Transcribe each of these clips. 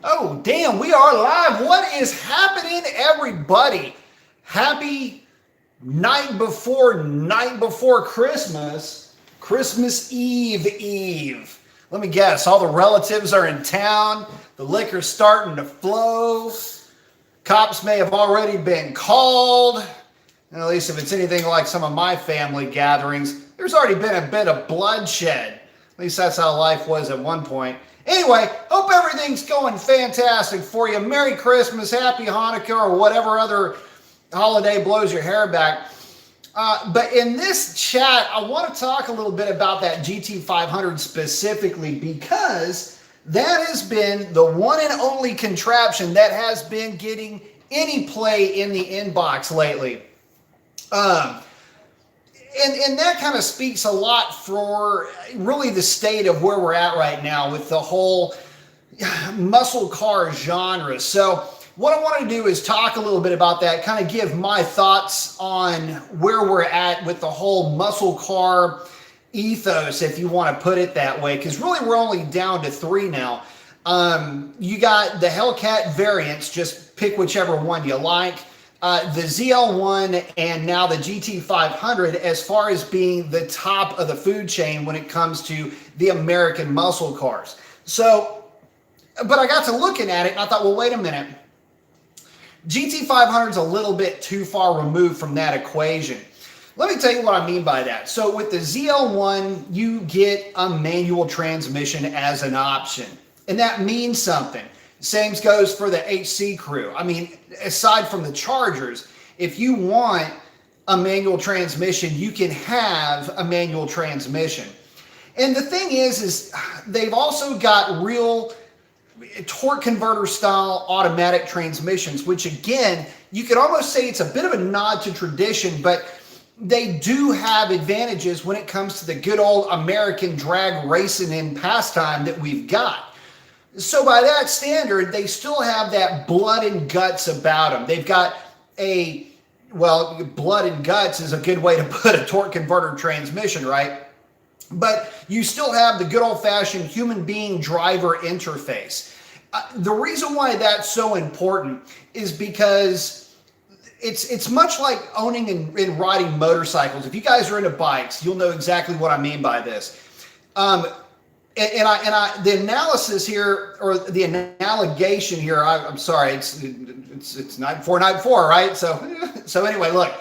Oh, damn, we are live. What is happening, everybody? Happy night before Christmas. Christmas Eve. Let me guess, all the relatives are in town. The liquor's starting to flow. Cops may have already been called. And at least if it's anything like some of my family gatherings, there's already been a bit of bloodshed. At least that's how life was at one point. Anyway, hope everything's going fantastic for you. Merry Christmas, Happy Hanukkah, or whatever other holiday blows your hair back. But in this chat, I want to talk a little bit about that GT500 specifically, because that has been the one and only contraption that has been getting any play in the inbox lately. And that kind of speaks a lot for really the state of where we're at right now with the whole muscle car genre. So what I want to do is talk a little bit about that, kind of give my thoughts on where we're at with the whole muscle car ethos, if you want to put it that way, because really we're only down to 3 now. You got the Hellcat variants, just pick whichever one you like. The ZL1 and now the GT500 as far as being the top of the food chain when it comes to the American muscle cars. So, but I got to looking at it and I thought, well, wait a minute. GT500 is a little bit too far removed from that equation. Let me tell you what I mean by that. So with the ZL1, you get a manual transmission as an option, and that means something. Same goes for the HC crew. I mean, aside from the Chargers, if you want a manual transmission, you can have a manual transmission. And the thing is they've also got real torque converter style automatic transmissions, which again, you could almost say it's a bit of a nod to tradition, but they do have advantages when it comes to the good old American drag racing and pastime that we've got. So by that standard, they still have that blood and guts about them. They've got blood and guts is a good way to put a torque converter transmission, right? But you still have the good old-fashioned human being driver interface. The reason why that's so important is because it's much like owning and riding motorcycles. If you guys are into bikes, you'll know exactly what I mean by this. The analysis here, or the analogation here, I'm sorry, it's night before, right? So anyway, look,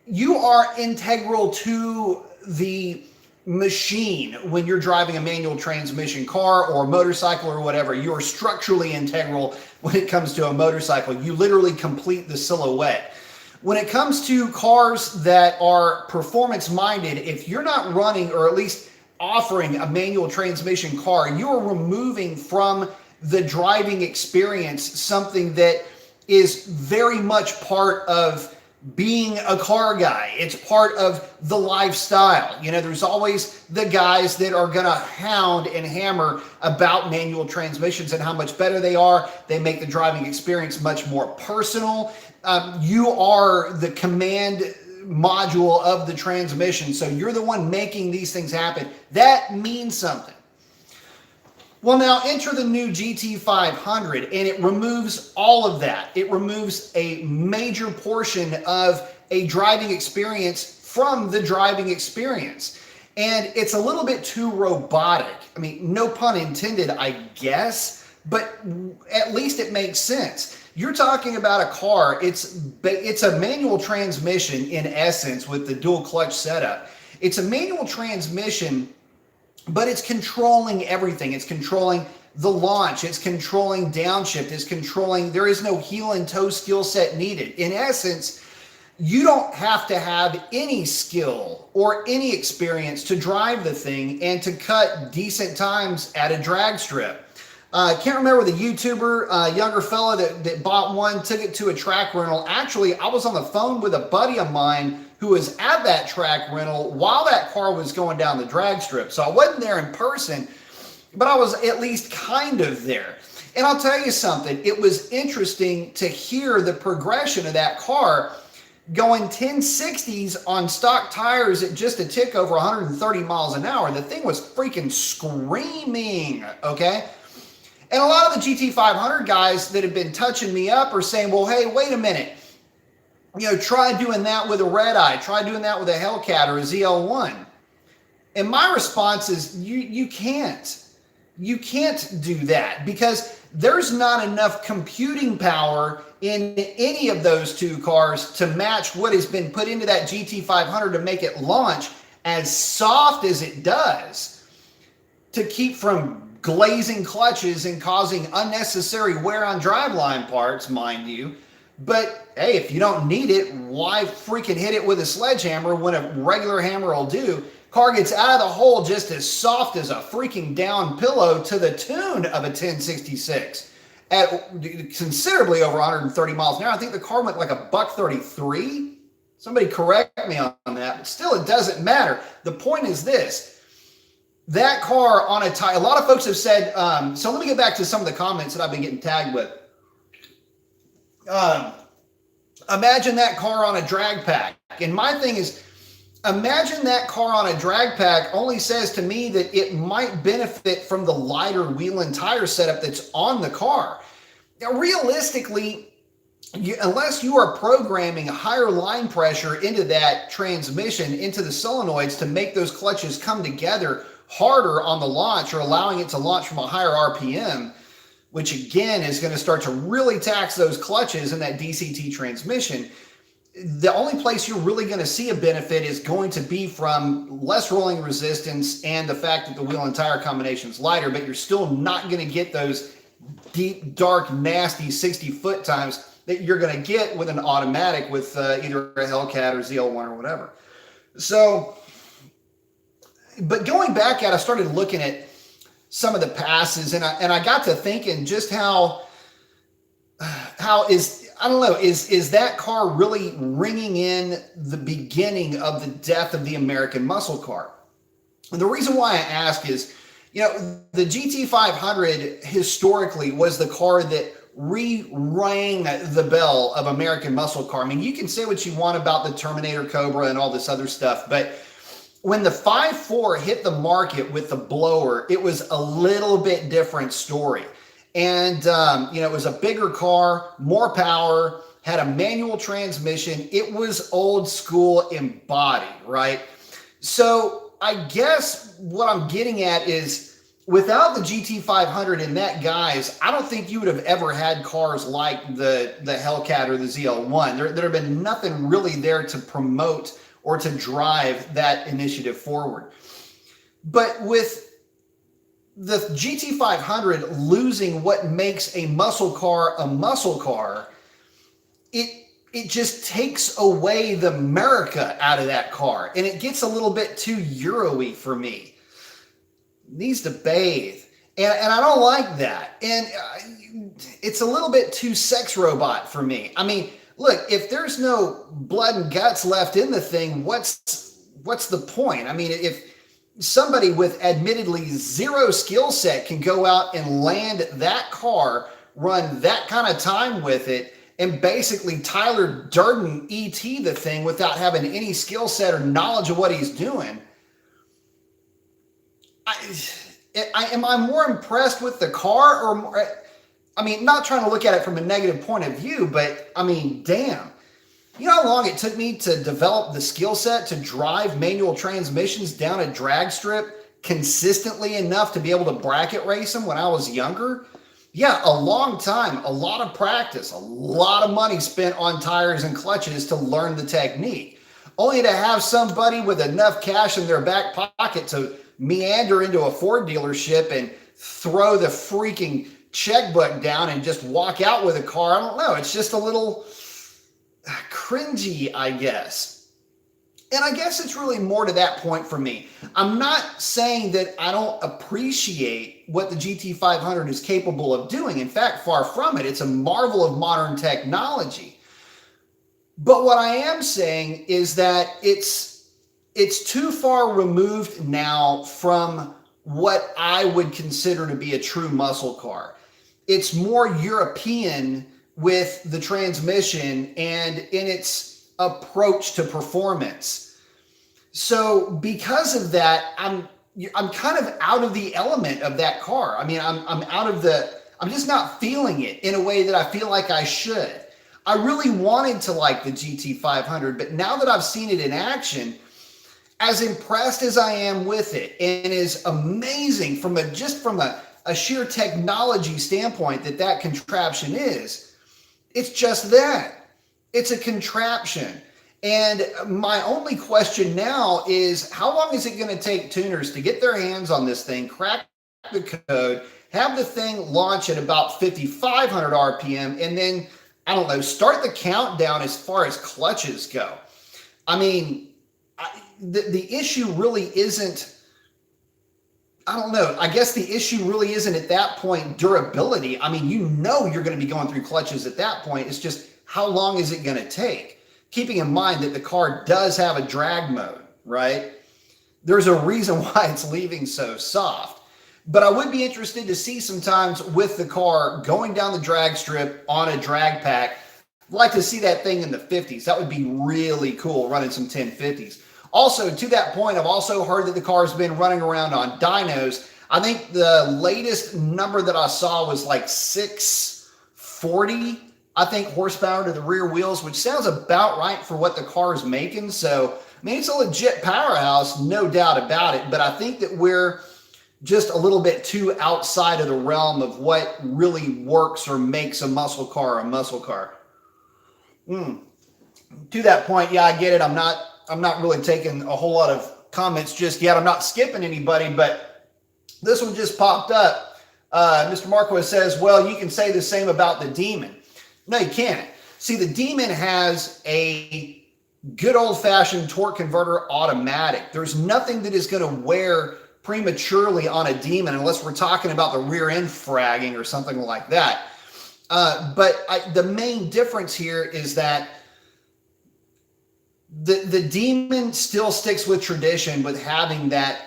you are integral to the machine when you're driving a manual transmission car or a motorcycle or whatever. You are structurally integral when it comes to a motorcycle. You literally complete the silhouette. When it comes to cars that are performance minded, if you're not running, or at least offering a manual transmission car, you are removing from the driving experience something that is very much part of being a car guy. It's part of the lifestyle. You know, there's always the guys that are going to hound and hammer about manual transmissions and how much better they are. They make the driving experience much more personal. You are the command module of the transmission, so you're the one making these things happen. That means something. Well, now enter the new GT500, and it removes all of that. It removes a major portion of a driving experience from the driving experience, and it's a little bit too robotic. I mean, no pun intended, I guess, but at least it makes sense. You're talking about a car, it's a manual transmission in essence with the dual clutch setup. It's a manual transmission, but it's controlling everything. It's controlling the launch, it's controlling downshift, it's controlling, there is no heel and toe skill set needed. In essence, you don't have to have any skill or any experience to drive the thing and to cut decent times at a drag strip. I can't remember the YouTuber, younger fella that bought one, took it to a track rental. Actually, I was on the phone with a buddy of mine who was at that track rental while that car was going down the drag strip. So I wasn't there in person, but I was at least kind of there. And I'll tell you something, it was interesting to hear the progression of that car going 1060s on stock tires at just a tick over 130 miles an hour. The thing was freaking screaming, okay? And a lot of the GT500 guys that have been touching me up are saying, well, hey, wait a minute. Try doing that with a Red Eye. Try doing that with a Hellcat or a ZL1. And my response is, you can't. You can't do that because there's not enough computing power in any of those two cars to match what has been put into that GT500 to make it launch as soft as it does, to keep from glazing clutches and causing unnecessary wear on driveline parts, mind you. But hey, if you don't need it, why freaking hit it with a sledgehammer when a regular hammer will do? Car gets out of the hole just as soft as a freaking down pillow to the tune of a 1066 at considerably over 130 miles an hour. I think the car went like a $133. Somebody correct me on that, but still it doesn't matter. The point is this. That car on a tire, a lot of folks have said, so let me get back to some of the comments that I've been getting tagged with. Imagine that car on a drag pack. And my thing is, imagine that car on a drag pack only says to me that it might benefit from the lighter wheel and tire setup that's on the car. Now, realistically, unless you are programming higher line pressure into that transmission, into the solenoids to make those clutches come together harder on the launch or allowing it to launch from a higher RPM, which again is going to start to really tax those clutches in that DCT transmission, the only place you're really going to see a benefit is going to be from less rolling resistance and the fact that the wheel and tire combination is lighter, but you're still not going to get those deep, dark, nasty 60-foot times that you're going to get with an automatic with either a Hellcat or ZL1 or whatever. So, but going back I started looking at some of the passes and I got to thinking just how is, I don't know, is that car really ringing in the beginning of the death of the American muscle car? And the reason why I ask is, the GT500 historically was the car that re-rang the bell of American muscle car. I mean, you can say what you want about the Terminator Cobra and all this other stuff, but when the 5.4 hit the market with the blower, it was a little bit different story. And, it was a bigger car, more power, had a manual transmission. It was old school embodied, right? So I guess what I'm getting at is without the GT500 and that guys, I don't think you would have ever had cars like the Hellcat or the ZL1. There have been nothing really there to promote or to drive that initiative forward. But with the GT500 losing what makes a muscle car, it just takes away the America out of that car. And it gets a little bit too Euro-y for me. It needs to bathe. And I don't like that. And it's a little bit too sex robot for me. I mean, look, if there's no blood and guts left in the thing, what's the point? I mean, if somebody with admittedly zero skill set can go out and land that car, run that kind of time with it, and basically Tyler Durden ET the thing without having any skill set or knowledge of what he's doing, am I more impressed with the car or more? I mean, not trying to look at it from a negative point of view, but I mean, damn. You know how long it took me to develop the skill set to drive manual transmissions down a drag strip consistently enough to be able to bracket race them when I was younger? Yeah, a long time, a lot of practice, a lot of money spent on tires and clutches to learn the technique, only to have somebody with enough cash in their back pocket to meander into a Ford dealership and throw the freaking checkbook down and just walk out with a car. I don't know. It's just a little cringy, I guess. And I guess it's really more to that point for me. I'm not saying that I don't appreciate what the GT500 is capable of doing. In fact, far from it. It's a marvel of modern technology. But what I am saying is that it's too far removed now from what I would consider to be a true muscle car. It's more European with the transmission and in its approach to performance. So because of that, I'm I'm kind of out of the element of that car. I mean, I'm just not feeling it in a way that I feel like I should. I really wanted to like the GT 500, but now that I've seen it in action, as impressed as I am with it, and is amazing from a sheer technology standpoint that contraption is, it's just that. It's a contraption. And my only question now is, how long is it going to take tuners to get their hands on this thing, crack the code, have the thing launch at about 5,500 RPM, and then, I don't know, start the countdown as far as clutches go? I mean, the issue really isn't, I don't know, I guess the issue really isn't at that point durability. I mean, you know you're going to be going through clutches at that point. It's just, how long is it going to take? Keeping in mind that the car does have a drag mode, right? There's a reason why it's leaving so soft. But I would be interested to see sometimes with the car going down the drag strip on a drag pack. I'd like to see that thing in the 50s. That would be really cool, running some 1050s. Also, to that point, I've also heard that the car's been running around on dynos. I think the latest number that I saw was like 640, I think, horsepower to the rear wheels, which sounds about right for what the car is making. So, I mean, it's a legit powerhouse, no doubt about it. But I think that we're just a little bit too outside of the realm of what really works or makes a muscle car a muscle car. To that point, yeah, I get it. I'm not really taking a whole lot of comments just yet. I'm not skipping anybody, but this one just popped up. Mr. Marquez says, well, you can say the same about the Demon. No, you can't. See, the Demon has a good old-fashioned torque converter automatic. There's nothing that is going to wear prematurely on a Demon unless we're talking about the rear end fragging or something like that. But the main difference here is that the Demon still sticks with tradition with having that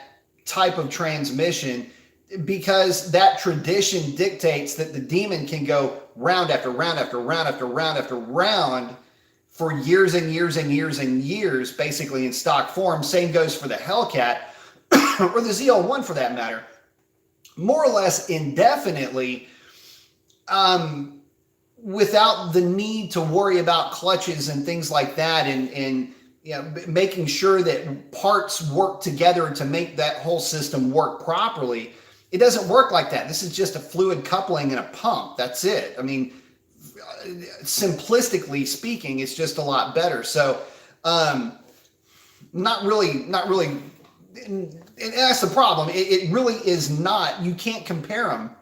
type of transmission, because that tradition dictates that the Demon can go round after round after round after round after round for years and years and years and years, basically in stock form. Same goes for the Hellcat or the ZL1 for that matter, more or less indefinitely, without the need to worry about clutches and things like that, and you know, making sure that parts work together to make that whole system work properly. It doesn't work like that. This is just a fluid coupling and a pump. That's it. I mean, simplistically speaking, it's just a lot better. So, not really, and that's the problem. It really is not, you can't compare them.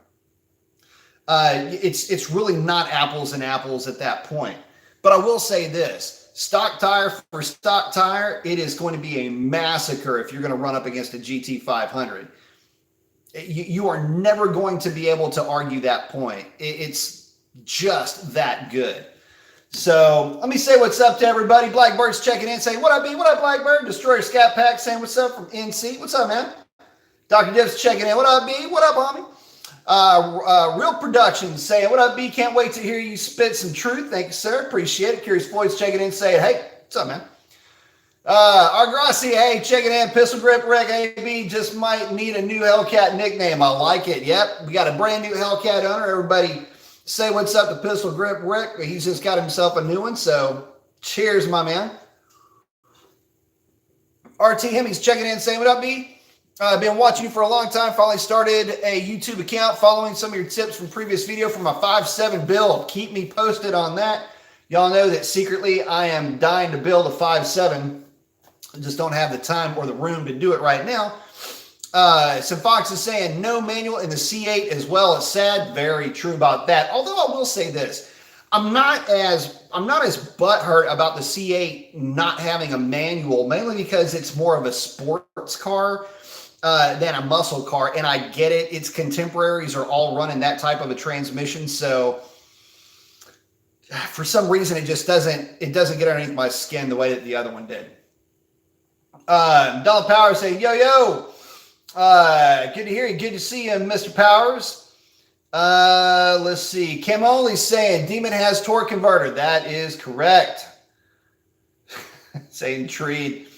It's really not apples and apples at that point. But I will say this, stock tire for stock tire, it is going to be a massacre if you're going to run up against a GT 500. You are never going to be able to argue that point. It's just that good. So let me say what's up to everybody. Blackbird's checking in, saying, what up, B? What up, Blackbird? Destroyer Scat Pack saying, what's up from NC? What's up, man? Dr. Div's checking in. What up, B? What up, homie? Real Productions saying, what up, B? Can't wait to hear you spit some truth. Thank you, sir. Appreciate it. Curious Floyd's checking in, saying, hey, what's up, man? Argrassi, hey, checking in. Pistol Grip Rec AB just might need a new Hellcat nickname. I like it. Yep, we got a brand new Hellcat owner. Everybody say what's up to Pistol Grip Rick. He's just got himself a new one. So cheers, my man. RT Hemmings checking in, saying, what up, B? I've been watching you for a long time. Finally started a YouTube account following some of your tips from previous video for my 5.7 build. Keep me posted on that. Y'all know that secretly I am dying to build a 5.7. I just don't have the time or the room to do it right now. Some Fox is saying no manual in the C8 as well. It's sad. Very true about that. Although I will say this, I'm not as butthurt about the C8 not having a manual, mainly because it's more of a sports car than a muscle car. And I get it. Its contemporaries are all running that type of a transmission. So for some reason, it doesn't get underneath my skin the way that the other one did. Dollar Power saying, yo, good to hear you. Good to see you, Mr. Powers. Let's see. Kim Only saying Demon has torque converter. That is correct. Saying Treed.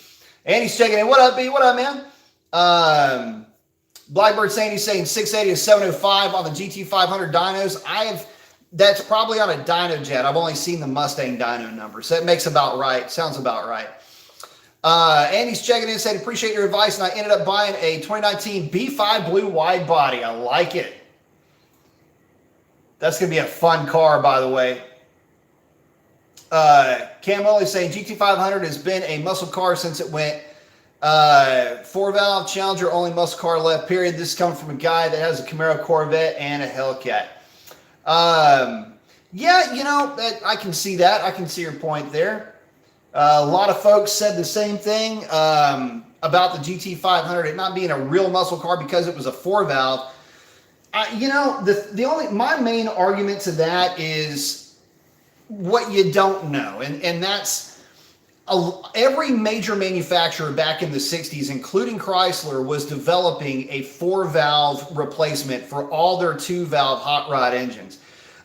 Andy's checking in. What up, B? What up, man? Blackbird saying he's saying 680 to 705 on the GT500 dynos. That's probably on a dyno jet. I've only seen the Mustang dyno number, so that makes about right. Sounds about right. Andy's checking in, saying appreciate your advice, and I ended up buying a 2019 B5 blue wide body. I like it. That's gonna be a fun car, by the way. Cam Ollie saying GT500 has been a muscle car since it went 4-valve Challenger, only muscle car left, period. This is coming from a guy that has a Camaro Corvette and a Hellcat. Yeah, you know, I can see that. I can see your point there. A lot of folks said the same thing about the GT500, it not being a real muscle car because it was a 4-valve. You know, my main argument to that is what you don't know, and that's every major manufacturer back in the 60s, including Chrysler, was developing a 4-valve replacement for all their 2-valve hot rod engines.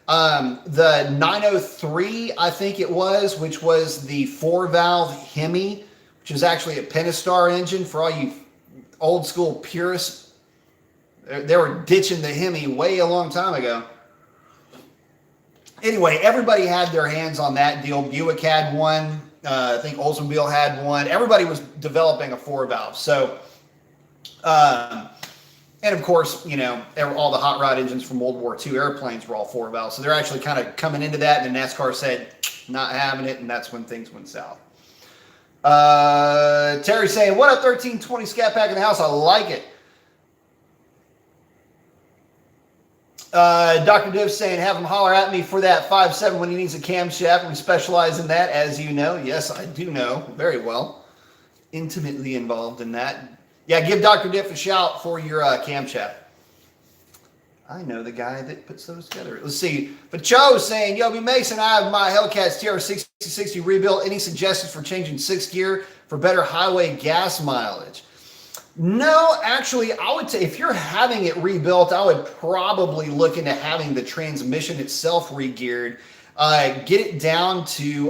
The 903, I think it was, which was the 4-valve Hemi, which is actually a Pentastar engine for all you old school purists. They were ditching the Hemi way a long time ago. Anyway, everybody had their hands on that deal. Buick had one. I think Oldsmobile had one. Everybody was developing a 4-valve. So, and of course, you know, all the hot rod engines from World War II airplanes were all 4-valve. So they're actually kind of coming into that, and NASCAR said, not having it, and that's when things went south. Terry saying, what up, 1320 Scat Pack in the house? I like it. Dr. Div saying, have him holler at me for that 5.7 when he needs a camshaft. We specialize in that, as you know. Yes, I do know very well. Intimately involved in that. Yeah, give Dr. Diff a shout for your camshaft. I know the guy that puts those together. Let's see. But Joe's saying, yo, B. Mason, I have my Hellcats TR6060 rebuilt. Any suggestions for changing 6th gear for better highway gas mileage? No, actually, I would say if you're having it rebuilt, I would probably look into having the transmission itself re-geared. Get it down to, you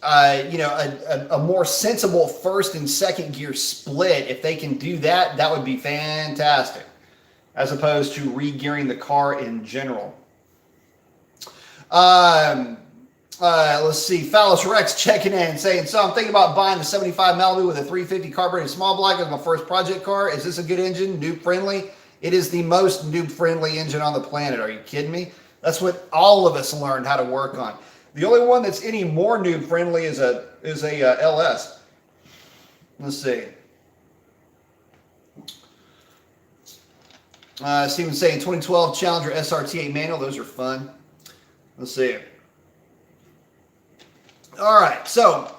know, a more sensible 1st and 2nd gear split. If they can do that, that would be fantastic, as opposed to re-gearing the car in general. Let's see. Phallus Rex checking in saying, so I'm thinking about buying a 75 Malibu with a 350 carbureted small block as my first project car. Is this a good engine? Noob friendly? It is the most noob friendly engine on the planet. Are you kidding me? That's what all of us learned how to work on. The only one that's any more noob friendly is a LS. Let's see. Steven saying 2012 Challenger SRT8 manual. Those are fun. Let's see. All right, so,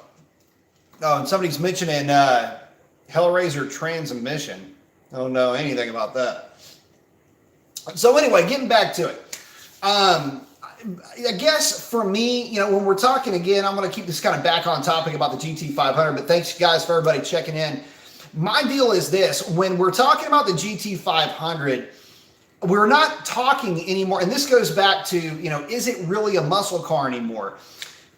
and somebody's mentioning Hellraiser transmission. I don't know anything about that. So anyway, getting back to it. I guess for me, you know, when we're talking again, I'm going to keep this kind of back on topic about the GT500, but thanks guys for everybody checking in. My deal is this: when we're talking about the GT500, we're not talking anymore, and this goes back to, you know, is it really a muscle car anymore?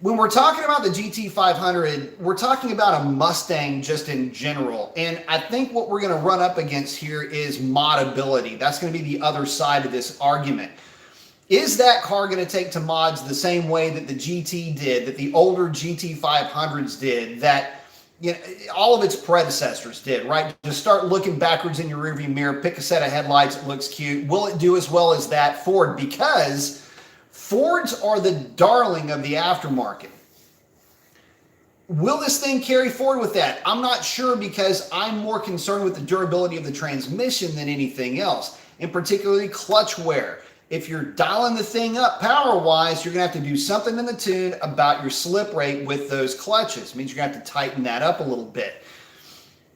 When we're talking about the GT500, we're talking about a Mustang just in general. And I think what we're going to run up against here is modability. That's going to be the other side of this argument. Is that car going to take to mods the same way that the GT did, that the older GT500s did, that, you know, all of its predecessors did, right? Just start looking backwards in your rearview mirror, pick a set of headlights that looks cute. Will it do as well as that Ford? Because Fords are the darling of the aftermarket. Will this thing carry forward with that? I'm not sure, because I'm more concerned with the durability of the transmission than anything else, and particularly clutch wear. If you're dialing the thing up power-wise, you're going to have to do something in the tune about your slip rate with those clutches. It means you're going to have to tighten that up a little bit.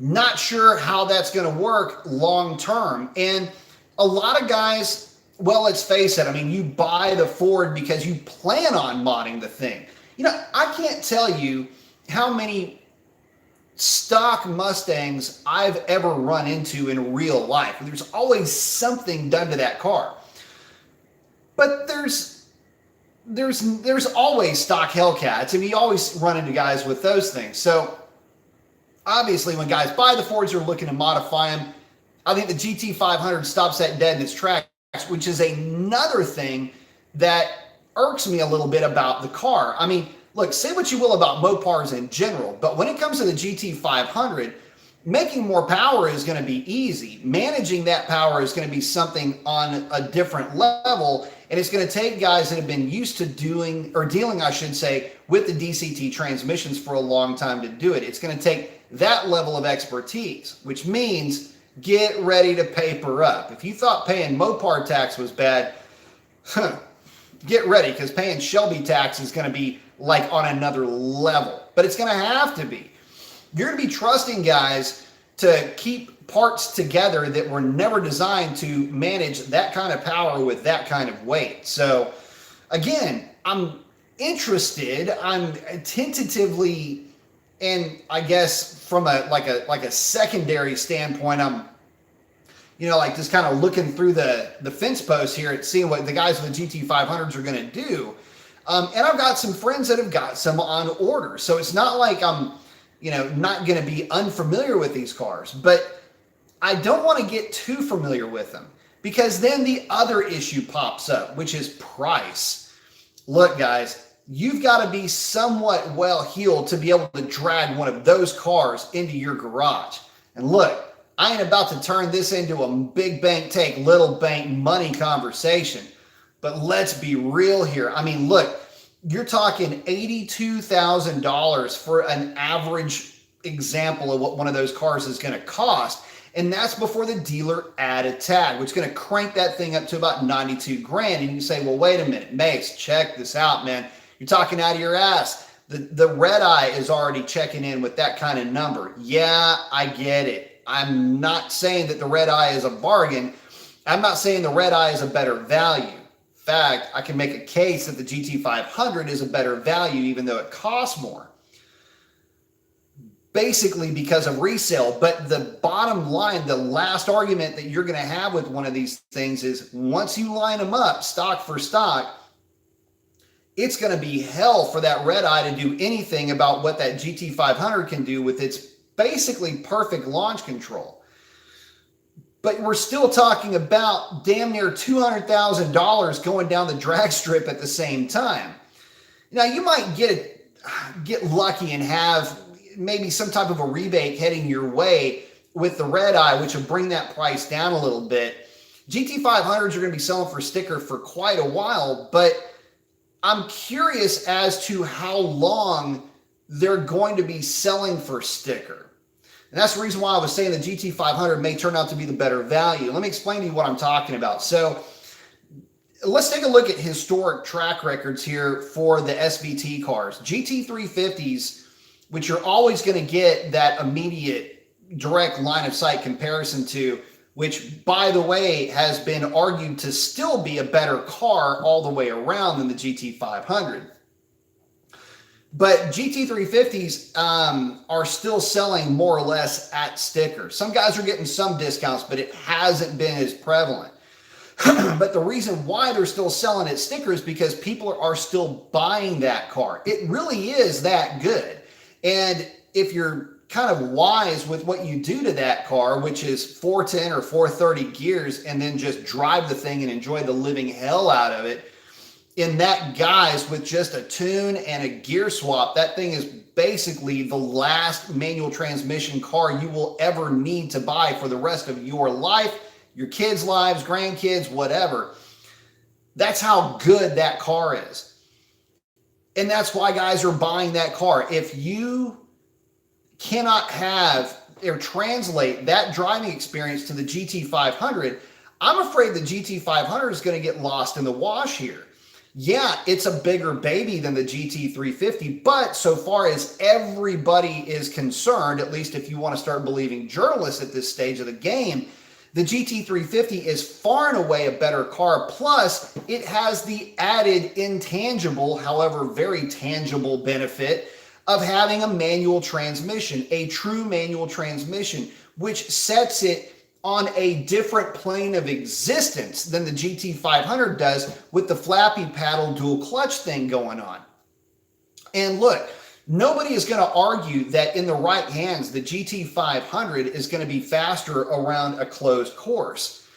Not sure how that's going to work long-term. And a lot of guys, well, let's face it, I mean, you buy the Ford because you plan on modding the thing. You know, I can't tell you how many stock Mustangs I've ever run into in real life. There's always something done to that car. But there's always stock Hellcats, and you always run into guys with those things. So obviously when guys buy the Fords, they're looking to modify them. I think the GT500 stops that dead in its tracks, which is another thing that irks me a little bit about the car. I mean, look, say what you will about Mopars in general, but when it comes to the GT500, making more power is going to be easy. Managing that power is going to be something on a different level, and it's going to take guys that have been used to dealing, I should say, with the DCT transmissions for a long time to do it. It's going to take that level of expertise, which means get ready to paper up. If you thought paying Mopar tax was bad, get ready, because paying Shelby tax is going to be like on another level. But it's going to have to be. You're going to be trusting guys to keep parts together that were never designed to manage that kind of power with that kind of weight. So again, I'm interested. I'm tentatively, and I guess from a secondary standpoint, I'm like just kind of looking through the fence posts here and seeing what the guys with the GT500s are going to do. And I've got some friends that have got some on order. So it's not like I'm, not going to be unfamiliar with these cars, but I don't want to get too familiar with them, because then the other issue pops up, which is price. Look, guys, you've got to be somewhat well-heeled to be able to drag one of those cars into your garage. And look, I ain't about to turn this into a big bank take little bank money conversation, but let's be real here. I mean, look, you're talking $82,000 for an average example of what one of those cars is going to cost. And that's before the dealer added tag, which is going to crank that thing up to about 92 grand. And you say, well, wait a minute, Mace, check this out, man. You're talking out of your ass. The red eye is already checking in with that kind of number. Yeah, I get it. I'm not saying that the red eye is a bargain. I'm not saying the red eye is a better value. In fact, I can make a case that the GT500 is a better value, even though it costs more, basically because of resale. But the bottom line, the last argument that you're going to have with one of these things is once you line them up stock for stock, it's going to be hell for that red eye to do anything about what that GT500 can do with its basically perfect launch control. But we're still talking about damn near $200,000 going down the drag strip at the same time. Now, you might get lucky and have maybe some type of a rebate heading your way with the red eye, which will bring that price down a little bit. GT500s are going to be selling for sticker for quite a while, but I'm curious as to how long they're going to be selling for sticker. And that's the reason why I was saying the GT500 may turn out to be the better value. Let me explain to you what I'm talking about. So let's take a look at historic track records here for the SVT cars. GT350s, which you're always going to get that immediate direct line of sight comparison to, which, by the way, has been argued to still be a better car all the way around than the GT500. But GT350s are still selling more or less at sticker. Some guys are getting some discounts, but it hasn't been as prevalent. But the reason why they're still selling at sticker is because people are still buying that car. It really is that good. And if you're kind of wise with what you do to that car, which is 410 or 430 gears, and then just drive the thing and enjoy the living hell out of it, in that guise with just a tune and a gear swap, that thing is basically the last manual transmission car you will ever need to buy for the rest of your life, your kids' lives, grandkids, whatever. That's how good that car is. And that's why guys are buying that car. If you cannot have or translate that driving experience to the GT500, I'm afraid the GT500 is going to get lost in the wash here. Yeah, it's a bigger baby than the GT350, but so far as everybody is concerned, at least if you want to start believing journalists at this stage of the game, the GT350 is far and away a better car. Plus, it has the added intangible, however very tangible benefit of having a manual transmission, a true manual transmission, which sets it on a different plane of existence than the GT500 does with the flappy paddle dual clutch thing going on. And look, Nobody is going to argue that in the right hands, the GT500 is going to be faster around a closed course.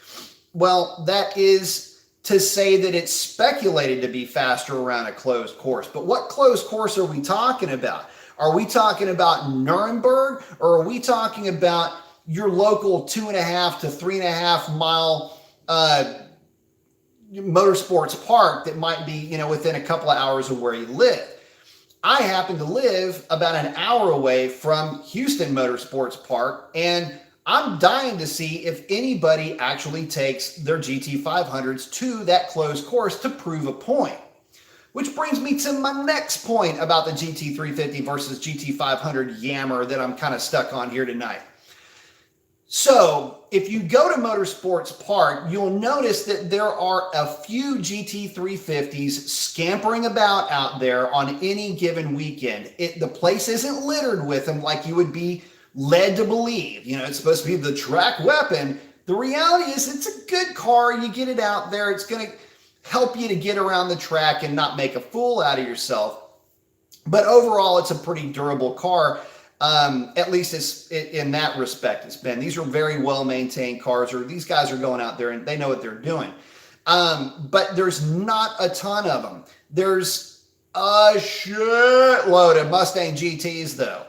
Well, that is to say that it's speculated to be faster around a closed course. But what closed course are we talking about? Are we talking about Nuremberg, or are we talking about your local 2.5 to 3.5 mile motorsports park that might be, you know, within a couple of hours of where you live? I happen to live about an hour away from Houston Motorsports Park, and I'm dying to see if anybody actually takes their GT500s to that closed course to prove a point. Which brings me to my next point about the GT350 versus GT500 yammer that I'm kind of stuck on here tonight. So if you go to Motorsports Park, you'll notice that there are a few GT350s scampering about out there on any given weekend. The place isn't littered with them like you would be led to believe. You know, it's supposed to be the track weapon. The reality is it's a good car. You get it out there. It's going to help you to get around the track and not make a fool out of yourself. But overall, it's a pretty durable car. At least it's in that respect. It's been. These are very well maintained cars, or these guys are going out there and they know what they're doing. But there's not a ton of them. There's a shitload of Mustang GTs though.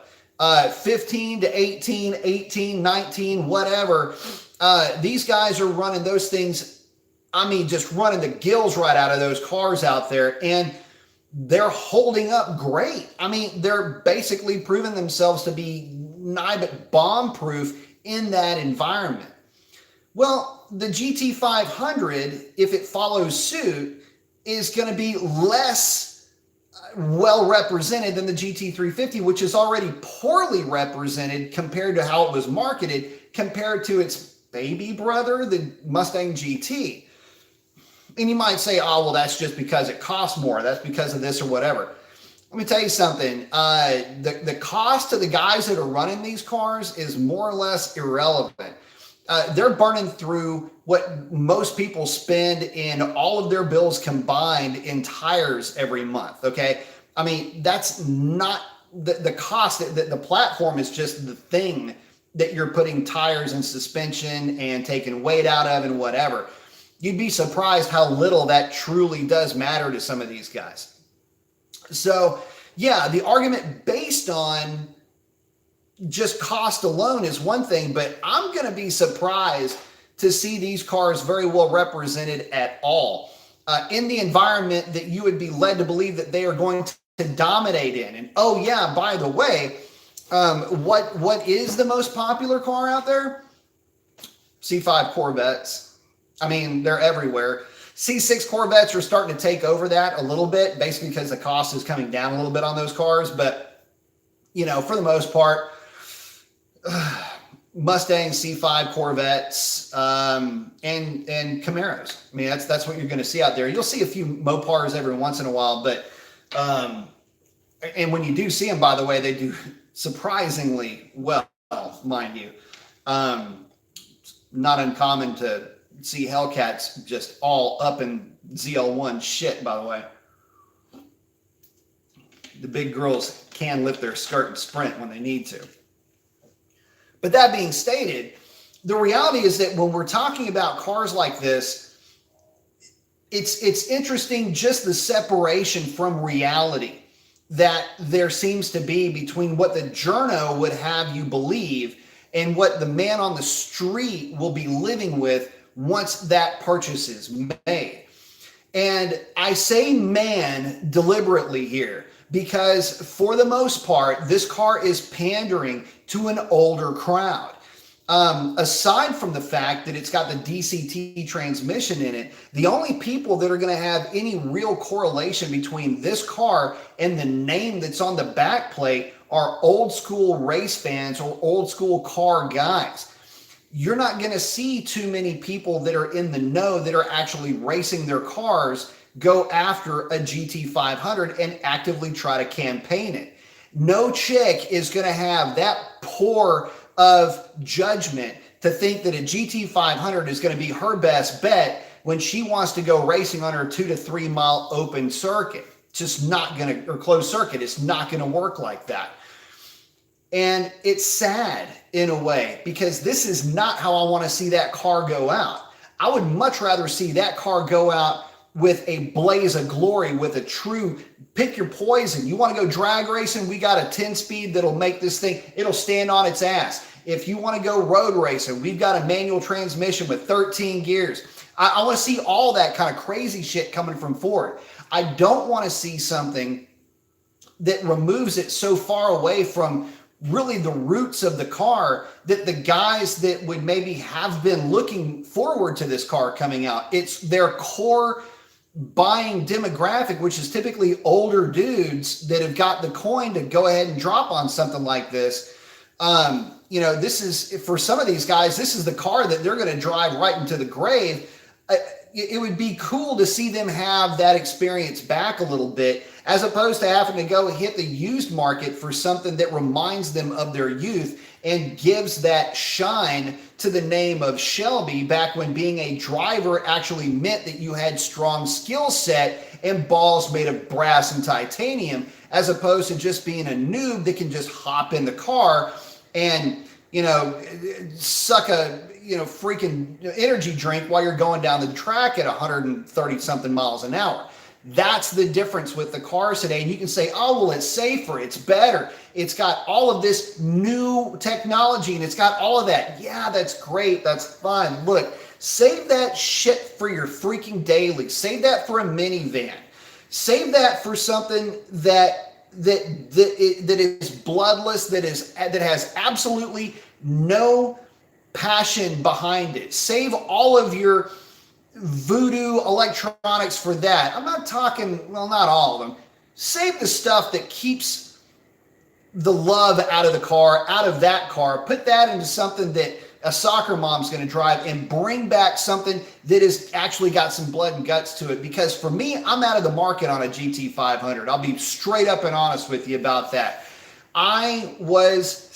15 to 18, 18, 19, whatever. These guys are running those things. I mean, just running the gills right out of those cars out there, and they're holding up great. I mean, they're basically proving themselves to be nigh but bomb-proof in that environment. Well, the GT500, if it follows suit, is going to be less well represented than the GT350, which is already poorly represented compared to how it was marketed, compared to its baby brother, the Mustang GT. And you might say, oh, well, that's just because it costs more. That's because of this or whatever. Let me tell you something. The cost to the guys that are running these cars is more or less irrelevant. They're burning through what most people spend in all of their bills combined in tires every month, okay? I mean, that's not the cost. The platform is just the thing that you're putting tires and suspension and taking weight out of and whatever. You'd be surprised how little that truly does matter to some of these guys. So, yeah, the argument based on just cost alone is one thing, but I'm going to be surprised to see these cars very well represented at all in the environment that you would be led to believe that they are going to dominate in. And oh yeah, by the way, what is the most popular car out there? C5 Corvettes. I mean, they're everywhere. C6 Corvettes are starting to take over that a little bit, basically because the cost is coming down a little bit on those cars. But, you know, for the most part, Mustang C5 Corvettes and Camaros. I mean, that's what you're going to see out there. You'll see a few Mopars every once in a while, but and when you do see them, by the way, they do surprisingly well, mind you. Not uncommon to see Hellcats just all up in ZL1 shit, by the way. The big girls can lift their skirt and sprint when they need to. But that being stated, the reality is that when we're talking about cars like this, it's interesting just the separation from reality that there seems to be between what the journo would have you believe and what the man on the street will be living with once that purchase is made. And I say man deliberately here because for the most part, this car is pandering to an older crowd. Aside from the fact that it's got the DCT transmission in it, the only people that are going to have any real correlation between this car and the name that's on the back plate are old school race fans or old school car guys. You're not going to see too many people that are in the know that are actually racing their cars go after a GT500 and actively try to campaign it. No chick is going to have that poor of judgment to think that a GT500 is going to be her best bet when she wants to go racing on her 2 to 3 mile open circuit. just not going to, or closed circuit, it's not going to work like that. And it's sad in a way, because this is not how I want to see that car go out. I would much rather see that car go out with a blaze of glory, with a true pick your poison. You want to go drag racing? We got a 10-speed that'll make this thing, it'll stand on its ass. If you want to go road racing, we've got a manual transmission with 13 gears. I want to see all that kind of crazy shit coming from Ford. I don't want to see something that removes it so far away from really the roots of the car that the guys that would maybe have been looking forward to this car coming out, it's their core buying demographic, which is typically older dudes that have got the coin to go ahead and drop on something like this. You know, this is, for some of these guys, this is the car that they're going to drive right into the grave. It would be cool to see them have that experience back a little bit, as opposed to having to go hit the used market for something that reminds them of their youth and gives that shine to the name of Shelby, back when being a driver actually meant that you had strong skill set and balls made of brass and titanium, as opposed to just being a noob that can just hop in the car and, you know, suck a, you know, freaking energy drink while you're going down the track at 130 something miles an hour. That's the difference with the cars today. And you can say, oh, well, it's safer, it's better, it's got all of this new technology, and it's got all of that. Yeah, that's great, that's fine. Look, save that shit for your freaking daily. Save that for a minivan. Save that for something that is bloodless, that has absolutely no passion behind it. Save all of your voodoo electronics for that. I'm not talking, well, not all of them. Save the stuff that keeps the love out of the car, out of that car. Put that into something that a soccer mom's going to drive, and bring back something that has actually got some blood and guts to it. Because for me, I'm out of the market on a GT500. I'll be straight up and honest with you about that. I was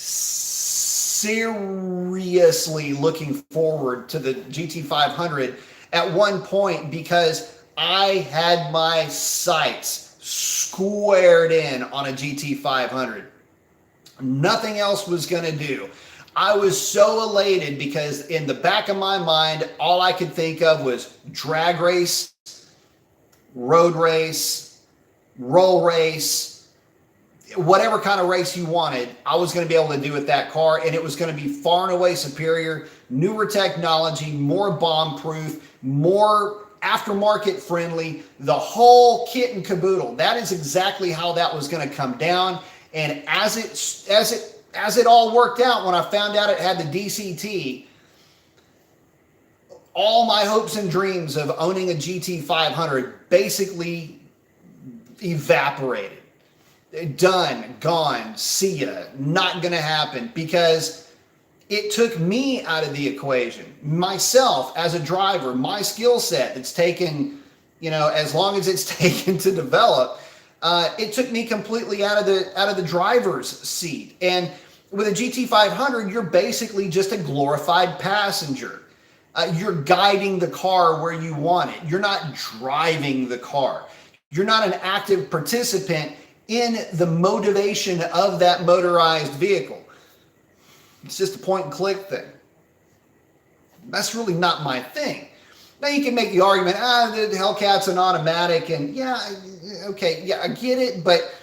seriously looking forward to the GT500 at one point, because I had my sights squared in on a GT500. Nothing else was going to do. I was so elated because in the back of my mind, all I could think of was drag race, road race, roll race, whatever kind of race you wanted, I was going to be able to do with that car, and it was going to be far and away superior, newer technology, more bomb-proof, more aftermarket friendly, the whole kit and caboodle. That is exactly how that was going to come down. And as it all worked out, when I found out it had the DCT, all my hopes and dreams of owning a GT500 basically evaporated. Done, gone, see ya, not gonna happen, because it took me out of the equation. Myself as a driver, my skill set that's taken, you know, as long as it's taken to develop, it took me completely out of the driver's seat. And with a GT500, you're basically just a glorified passenger. You're guiding the car where you want it. You're not driving the car. You're not an active participant in the motivation of that motorized vehicle. It's just a point and click thing. That's really not my thing. Now you can make the argument, the Hellcat's an automatic, and yeah, okay, yeah, I get it, but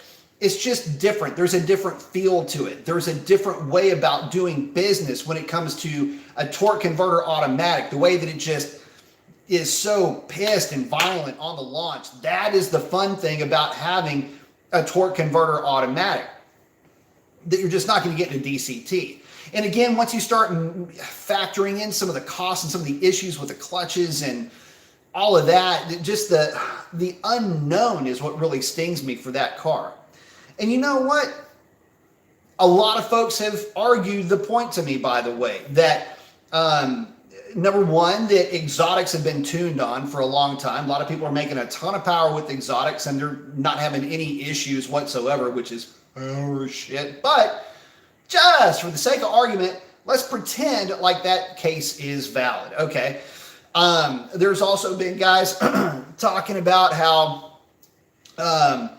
it's just different. There's a different feel to it. There's a different way about doing business when it comes to a torque converter automatic, the way that it just is so pissed and violent on the launch. That is the fun thing about having a torque converter automatic, that you're just not going to get in a DCT. And again, once you start factoring in some of the costs and some of the issues with the clutches and all of that, just the unknown is what really stings me for that car. And you know what? A lot of folks have argued the point to me, by the way, that number one, that exotics have been tuned on for a long time. A lot of people are making a ton of power with exotics, and they're not having any issues whatsoever, which is shit. But just for the sake of argument, let's pretend like that case is valid. Okay. There's also been guys talking about how Um,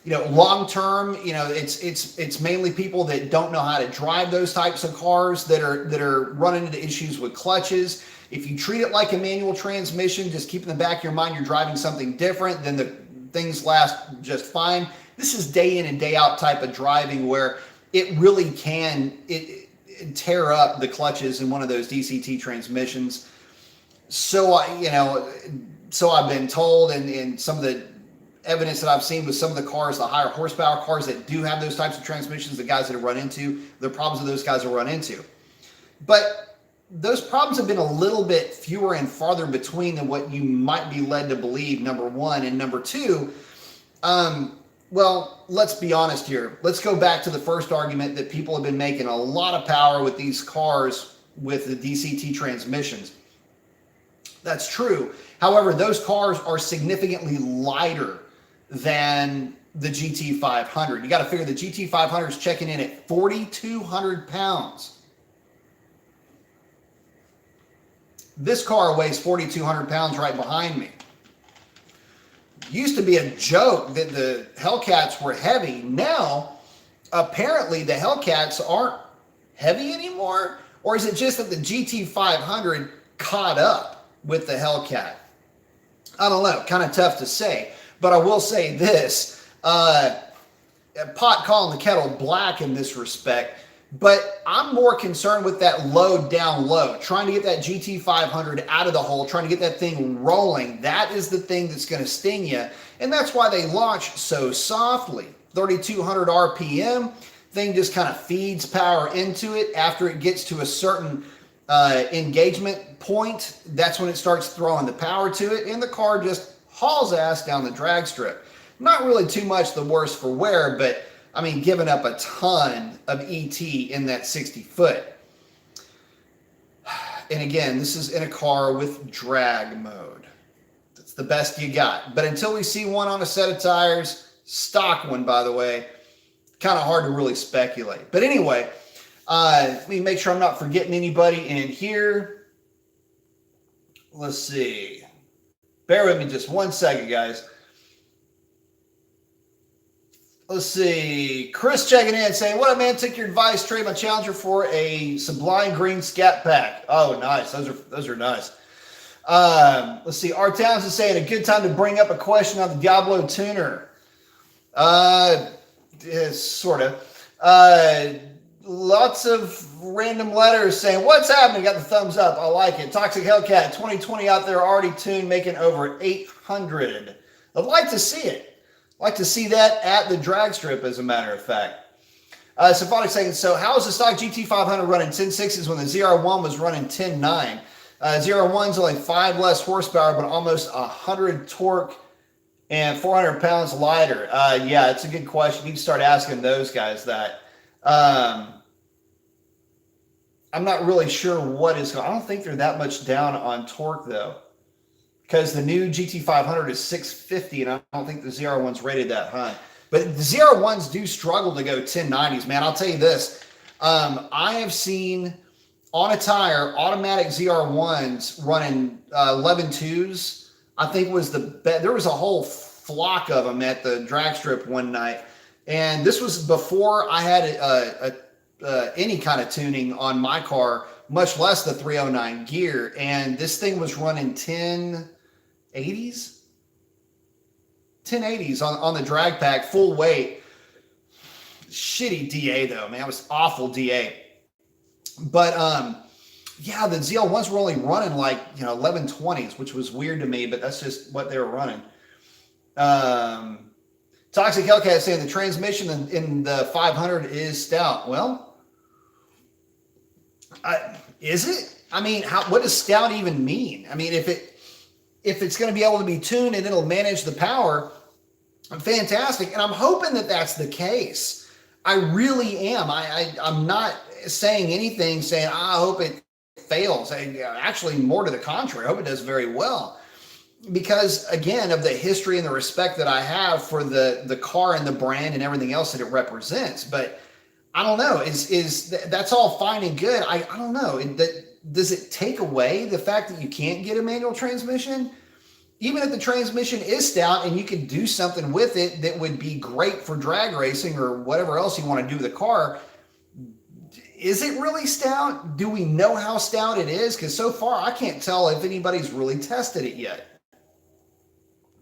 long term, it's mainly people that don't know how to drive those types of cars that are running into issues with clutches. If you treat it like a manual transmission, just keep in the back of your mind you're driving something different, then the things last just fine. This is day in and day out type of driving where it really can tear up the clutches in one of those DCT transmissions. So I've been told, and some of the evidence that I've seen with some of the cars, the higher horsepower cars that do have those types of transmissions, the guys that have run into, the problems that those guys have run into. But those problems have been a little bit fewer and farther between than what you might be led to believe, number one. And number two, well, let's be honest here. Let's go back to the first argument that people have been making a lot of power with these cars with the DCT transmissions. That's true. However, those cars are significantly lighter than the GT500. You got to figure the GT500 is checking in at 4,200 pounds. This car weighs 4,200 pounds right behind me. Used to be a joke that the Hellcats were heavy. Now, apparently the Hellcats aren't heavy anymore. Or is it just that the GT500 caught up with the Hellcat? I don't know. Kind of tough to say. But I will say this. Pot calling the kettle black in this respect. But I'm more concerned with that load down low, trying to get that GT500 out of the hole, trying to get that thing rolling. That is the thing that's going to sting you. And that's why they launch so softly. 3,200 RPM, thing just kind of feeds power into it. After it gets to a certain engagement point, that's when it starts throwing the power to it. And the car just hauls ass down the drag strip. Not really too much the worse for wear, but I mean, giving up a ton of ET in that 60 foot. And again, this is in a car with drag mode. That's the best you got. But until we see one on a set of tires, stock one, by the way, kind of hard to really speculate. But anyway, let me make sure I'm not forgetting anybody in here. Let's see. Bear with me just 1 second, guys. Let's see. Chris checking in saying, what up, man? Took your advice. Trade my Challenger for a Sublime Green Scat Pack. Oh, nice. Those are nice. Let's see. R Towns is saying a good time to bring up a question on the Diablo tuner. Sort of. Lots of random letters saying, what's happening? Got the thumbs up. I like it. Toxic Hellcat 2020 out there already tuned, making over 800. I'd like to see it. Like to see that at the drag strip, as a matter of fact. Symphonic saying, so how is the stock GT500 running 10.6s when the ZR1 was running 10.9? ZR1's only 5 less horsepower, but almost 100 torque and 400 pounds lighter. Yeah, it's a good question. You need to start asking those guys that. I'm not really sure what is going on. I don't think they're that much down on torque, though. Because the new GT500 is 650, and I don't think the ZR1's rated that high. But the ZR1s do struggle to go 1090s, man. I'll tell you this. I have seen on a tire automatic ZR1s running 11.2s. I think was the best. There was a whole flock of them at the drag strip one night. And this was before I had any kind of tuning on my car, much less the 309 gear. And this thing was running 1080s on the drag pack, full weight. Shitty DA though, man. It was awful DA. But yeah, the ZL1s were only running like 1120s, which was weird to me, but that's just what they were running. Toxic Hellcat saying the transmission in the 500 is stout. Well, is it? I mean, what does stout even mean? I mean, if it's going to be able to be tuned and it'll manage the power, fantastic. And I'm hoping that that's the case. I really am. I'm not saying anything saying, I hope it fails. Actually, more to the contrary. I hope it does very well. Because, again, of the history and the respect that I have for the car and the brand and everything else that it represents. But I don't know. That's all fine and good. I don't know. Does it take away the fact that you can't get a manual transmission? even if the transmission is stout and you can do something with it that would be great for drag racing or whatever else you want to do with the car, is it really stout? Do we know how stout it is? Because so far I can't tell if anybody's really tested it yet.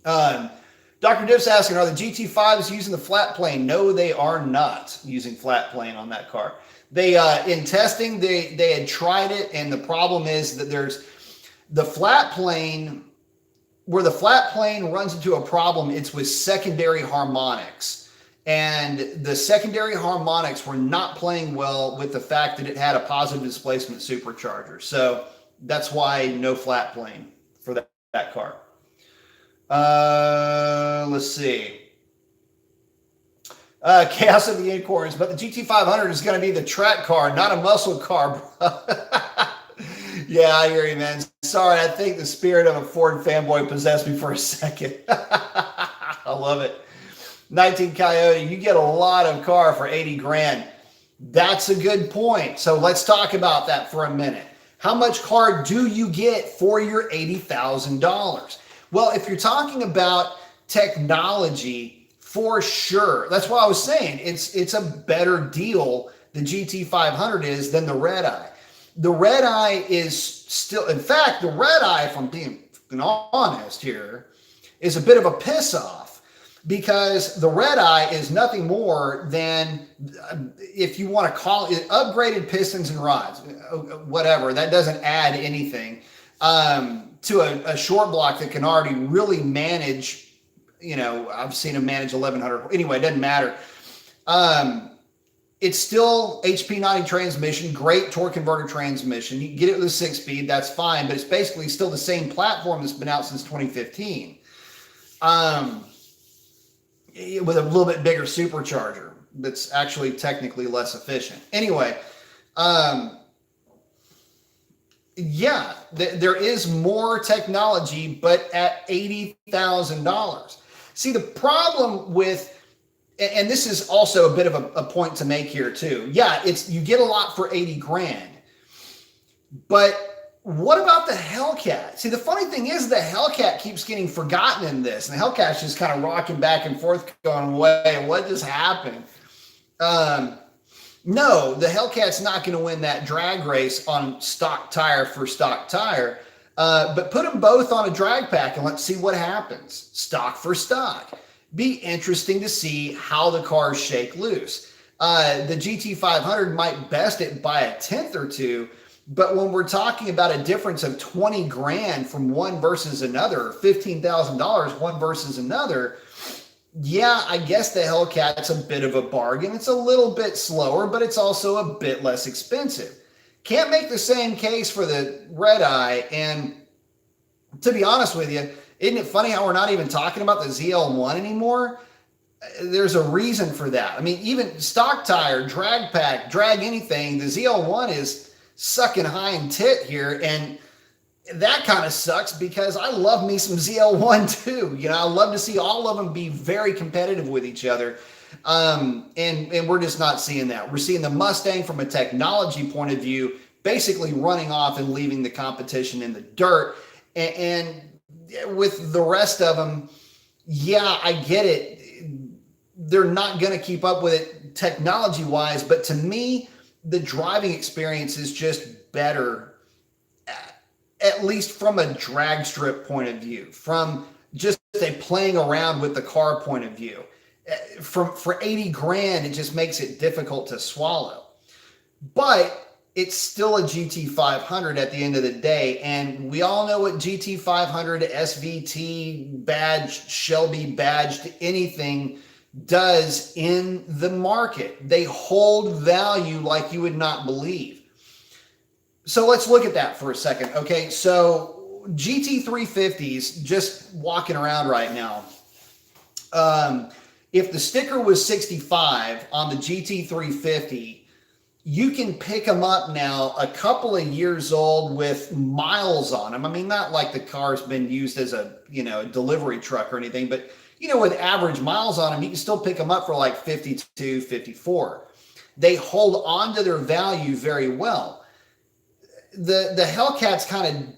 Dr. Diff's asking, are the GT5s using the flat plane? No, they are not using flat plane on that car. They in testing, they had tried it, and the problem is that there's the flat plane. Where the flat plane runs into a problem, it's with secondary harmonics. And the secondary harmonics were not playing well with the fact that it had a positive displacement supercharger. So that's why no flat plane for that car. Let's see. Chaos of the Acorns, but the GT500 is going to be the track car, not a muscle car, bro. Yeah, I hear you, man. Sorry, I think the spirit of a Ford fanboy possessed me for a second. I love it. 19 Coyote, you get a lot of car for 80 grand. That's a good point. So let's talk about that for a minute. How much car do you get for your $80,000? Well, if you're talking about technology, for sure. That's why I was saying it's a better deal, the GT500 is, than the Red Eye. The Red Eye is still, in fact, the Red Eye, if I'm being honest here, is a bit of a piss off, because the Red Eye is nothing more than, if you want to call it, upgraded pistons and rods, whatever. That doesn't add anything to a short block that can already really manage, I've seen them manage 1100. Anyway, it doesn't matter. It's still HP90 transmission, great torque converter transmission. You can get it with a 6-speed, that's fine, but it's basically still the same platform that's been out since 2015. With a little bit bigger supercharger that's actually technically less efficient. Anyway, yeah, there is more technology, but at $80,000. See, the problem with, and this is also a bit of a point to make here too. Yeah, you get a lot for 80 grand, but what about the Hellcat? See, the funny thing is the Hellcat keeps getting forgotten in this, and the Hellcat's just kind of rocking back and forth going, wait, what just happened? No, the Hellcat's not going to win that drag race on stock tire for stock tire, but put them both on a drag pack and let's see what happens. Stock for stock. Be interesting to see how the cars shake loose. The GT500 might best it by a tenth or two, but when we're talking about a difference of 20 grand from one versus another, or $15,000 one versus another, yeah, I guess the Hellcat's a bit of a bargain. It's a little bit slower, but it's also a bit less expensive. Can't make the same case for the Red Eye, and to be honest with you, isn't it funny how we're not even talking about the ZL1 anymore? There's a reason for that. I mean, even stock tire, drag pack, drag anything, the ZL1 is sucking high and tit here, and that kind of sucks because I love me some ZL1 too. I love to see all of them be very competitive with each other, and we're just not seeing that. We're seeing the Mustang from a technology point of view basically running off and leaving the competition in the dirt, and with the rest of them, yeah, I get it. They're not going to keep up with it technology-wise, but to me, the driving experience is just better, at least from a drag strip point of view, from just a playing around with the car point of view. For 80 grand, it just makes it difficult to swallow. But it's still a GT500 at the end of the day, and we all know what GT500, SVT badged, Shelby badged, anything does in the market. They hold value like you would not believe. So let's look at that for a second. Okay, so GT350s, just walking around right now, if the sticker was 65 on the GT350, you can pick them up now a couple of years old with miles on them. I mean, not like the car's been used as a, delivery truck or anything, but, with average miles on them, you can still pick them up for like 52, 54. They hold on to their value very well. The Hellcat's kind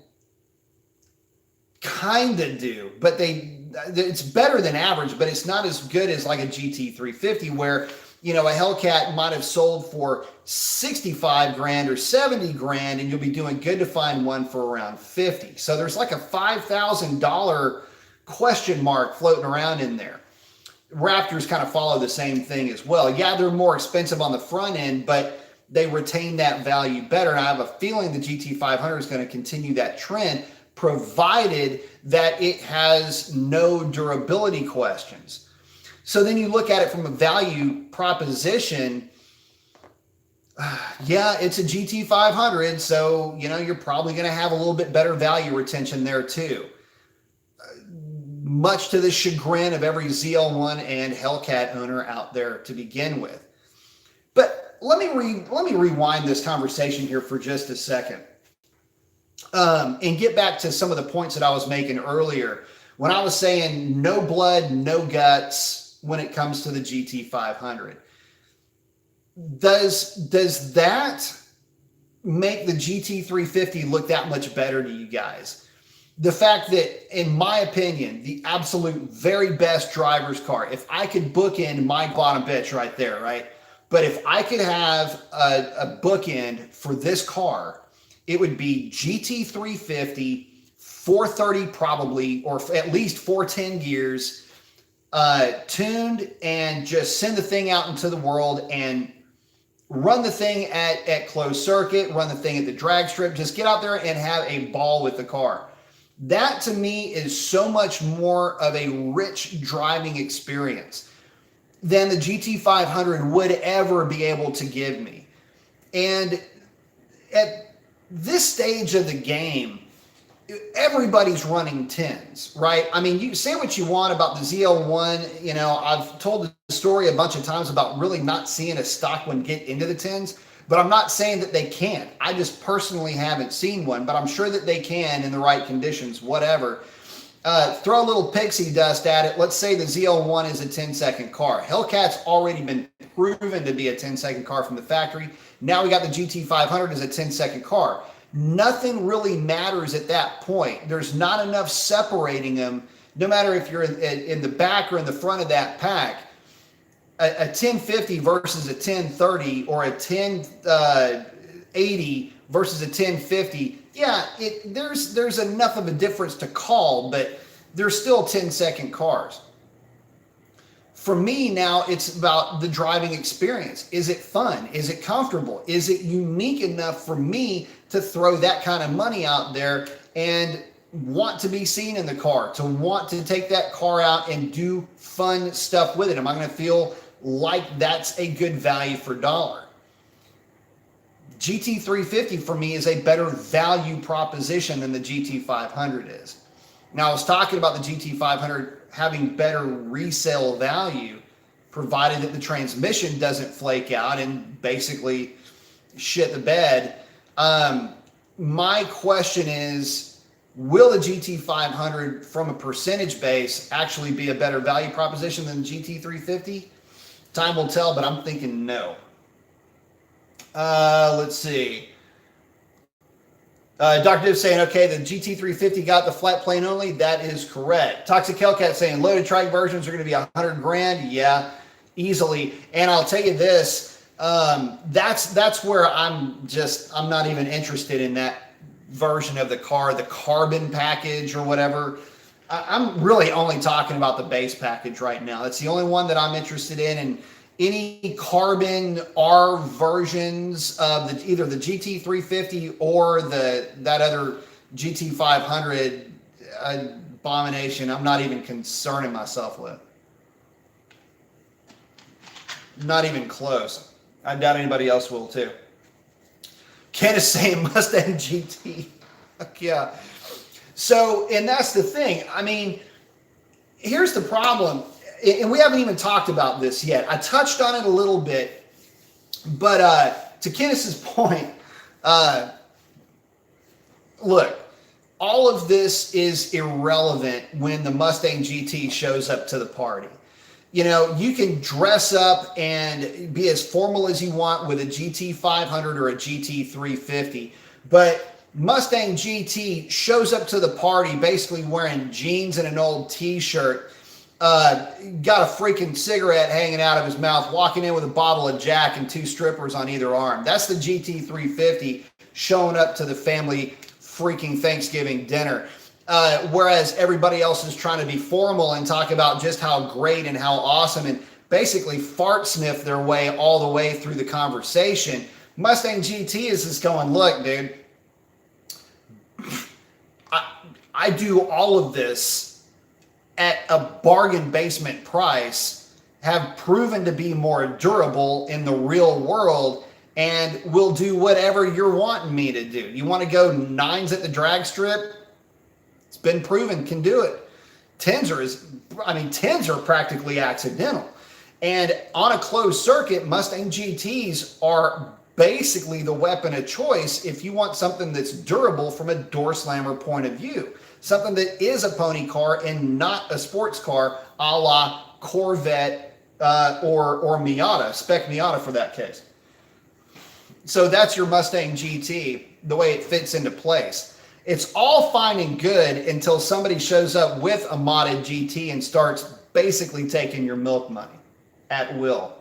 kind of do, but it's better than average, but it's not as good as like a GT350 where, you know, a Hellcat might have sold for 65 grand or 70 grand and you'll be doing good to find one for around 50. So there's like a $5,000 question mark floating around in there. Raptors kind of follow the same thing as well. Yeah, they're more expensive on the front end, but they retain that value better. And I have a feeling the GT500 is going to continue that trend, provided that it has no durability questions. So then you look at it from a value proposition. Yeah, it's a GT500, so you know you're probably going to have a little bit better value retention there too. Much to the chagrin of every ZL1 and Hellcat owner out there to begin with. But let me rewind this conversation here for just a second, and get back to some of the points that I was making earlier when I was saying no blood, no guts when it comes to the GT500. Does that make the GT350 look that much better to you guys? The fact that, in my opinion, the absolute very best driver's car, if I could bookend my bottom bitch right there, right? But if I could have a bookend for this car, it would be GT350, 430 probably, or at least 410 gears, tuned, and just send the thing out into the world and run the thing at closed circuit, run the thing at the drag strip, just get out there and have a ball with the car. That to me is so much more of a rich driving experience than the GT500 would ever be able to give me. And at this stage of the game, everybody's running 10s, right? I mean, you say what you want about the ZL1. You know, I've told the story a bunch of times about really not seeing a stock one get into the 10s, but I'm not saying that they can't. I just personally haven't seen one, but I'm sure that they can in the right conditions, whatever. Throw a little pixie dust at it. Let's say the ZL1 is a 10-second car. Hellcat's already been proven to be a 10-second car from the factory. Now we got the GT500 as a 10-second car. Nothing really matters at that point. There's not enough separating them, no matter if you're in the back or in the front of that pack. A 1050 versus a 1030 or a 1080 versus a 1050. Yeah, there's enough of a difference to call, but they're still 10-second cars. For me now, it's about the driving experience. Is it fun? Is it comfortable? Is it unique enough for me to throw that kind of money out there and want to be seen in the car, to want to take that car out and do fun stuff with it? Am I going to feel like that's a good value for dollar? GT350 for me is a better value proposition than the GT500 is. Now, I was talking about the GT500 having better resale value, provided that the transmission doesn't flake out and basically shit the bed. My question is, will the GT500 from a percentage base actually be a better value proposition than the GT350? Time will tell, but I'm thinking no. Let's see. Dr. Div saying, okay, the GT350 got the flat plane only. That is correct. Toxic Hellcat saying loaded trike versions are going to be 100 grand. Yeah, easily. And I'll tell you this, that's where I'm not even interested in that version of the car, the carbon package or whatever. I'm really only talking about the base package right now. That's the only one that I'm interested in. And any carbon R versions of either the GT350 or that other GT500 abomination, I'm not even concerning myself with. Not even close. I doubt anybody else will too. Ken is saying Mustang GT. Fuck yeah. So, and that's the thing. I mean, here's the problem. And we haven't even talked about this yet. I touched on it a little bit, but to Kenneth's point, look, all of this is irrelevant when the Mustang GT shows up to the party. You know, you can dress up and be as formal as you want with a GT500 or a GT350, but Mustang GT shows up to the party basically wearing jeans and an old t-shirt, got a freaking cigarette hanging out of his mouth, walking in with a bottle of Jack and 2 strippers on either arm. That's the GT350 showing up to the family freaking Thanksgiving dinner. Whereas everybody else is trying to be formal and talk about just how great and how awesome and basically fart sniff their way all the way through the conversation. Mustang GT is just going, look, dude, I do all of this at a bargain basement price, have proven to be more durable in the real world, and will do whatever you're wanting me to do. You want to go 9s at the drag strip? It's been proven can do it. 10s are practically accidental. And on a closed circuit, Mustang GTs are basically the weapon of choice if you want something that's durable from a door slammer point of view. Something that is a pony car and not a sports car, a la Corvette or Miata, spec Miata for that case. So that's your Mustang GT, the way it fits into place. It's all fine and good until somebody shows up with a modded GT and starts basically taking your milk money at will.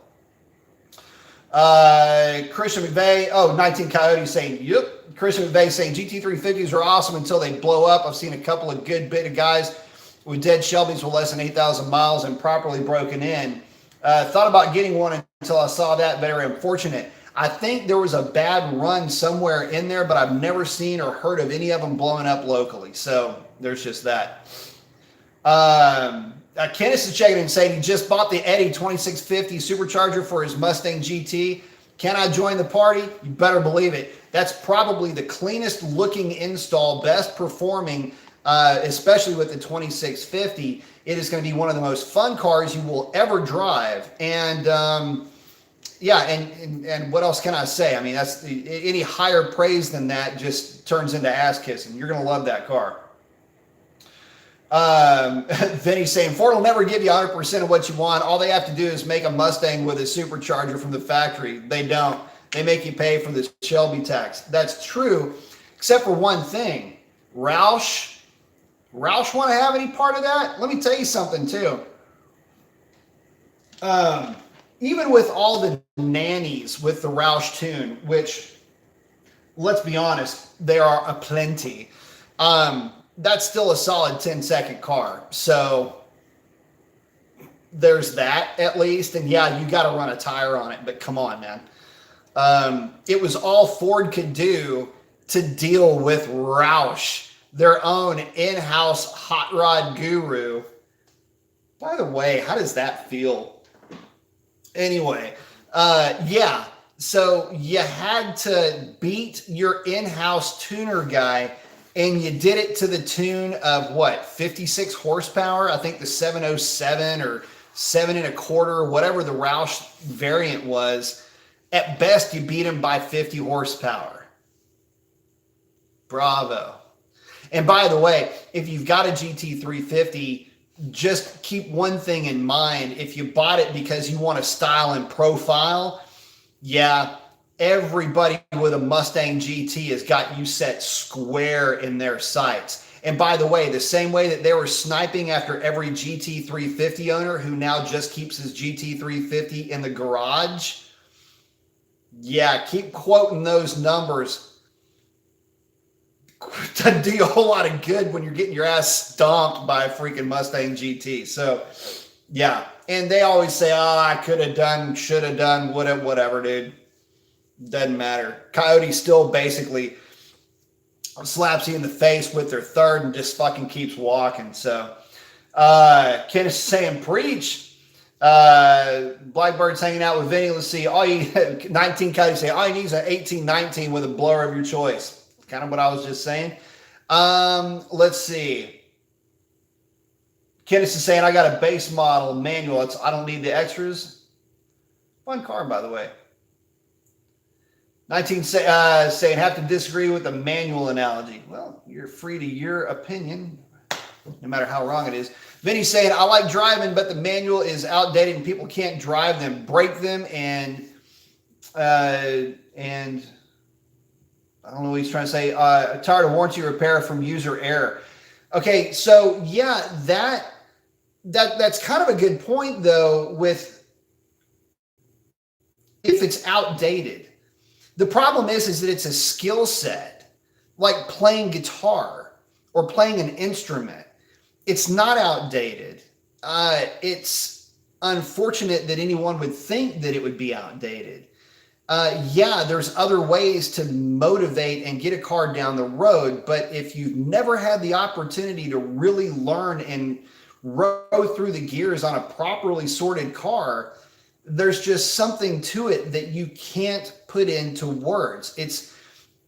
Christian McVeigh, 19 Coyote saying, yep. Christian McVeigh saying GT350s are awesome until they blow up. I've seen a couple of good bit of guys with dead Shelbys with less than 8,000 miles and properly broken in. Thought about getting one until I saw that. Very unfortunate. I think there was a bad run somewhere in there, but I've never seen or heard of any of them blowing up locally. So there's just that. Kenneth is checking and saying he just bought the Eddie 2650 supercharger for his Mustang GT. Can I join the party? You better believe it. That's probably the cleanest looking install, best performing, especially with the 2650. It is going to be one of the most fun cars you will ever drive. And yeah, and what else can I say? I mean, that's any higher praise than that just turns into ass kissing. You're going to love that car. Vinny's saying Ford will never give you 100% of what you want. All they have to do is make a Mustang with a supercharger from the factory. They don't. They make you pay for the Shelby tax. That's true, except for one thing. Roush want to have any part of that? Let me tell you something too. Even with all the nannies with the Roush tune, which, let's be honest, there are aplenty. That's still a solid 10-second car. So there's that at least. And yeah, you got to run a tire on it, but come on, man. It was all Ford could do to deal with Roush, their own in-house hot rod guru. By the way, how does that feel? Anyway, yeah. So you had to beat your in-house tuner guy, and you did it to the tune of what, 56 horsepower? I think the 707 or 7 1/4, whatever the Roush variant was. At best, you beat him by 50 horsepower. Bravo. And by the way, if you've got a GT350, just keep one thing in mind. If you bought it because you want a style and profile, yeah, everybody with a Mustang GT has got you set square in their sights. And by the way, the same way that they were sniping after every GT350 owner who now just keeps his GT350 in the garage, yeah, keep quoting those numbers. Doesn't do you a whole lot of good when you're getting your ass stomped by a freaking Mustang GT. So, yeah. And they always say, oh, I could have done, should have done, whatever, dude. Doesn't matter. Coyote still basically slaps you in the face with their third and just fucking keeps walking. So, Ken is saying, preach. Blackbird's hanging out with Vinny. Let's see. 19 Coyote say, all you need is an 1819 with a blower of your choice. Kind of what I was just saying. Let's see. Kenneth is saying, I got a base model manual. I don't need the extras. Fun car, by the way. 19 saying, have to disagree with the manual analogy. Well, you're free to your opinion, no matter how wrong it is. Vinny's saying, I like driving, but the manual is outdated and people can't drive them, break them, and I don't know what he's trying to say. Tired of warranty repair from user error. Okay, so yeah, that's kind of a good point though. With if it's outdated, the problem is that it's a skill set, like playing guitar or playing an instrument. It's not outdated. It's unfortunate that anyone would think that it would be outdated. Yeah, there's other ways to motivate and get a car down the road, but if you've never had the opportunity to really learn and row through the gears on a properly sorted car, there's just something to it that you can't put into words. It's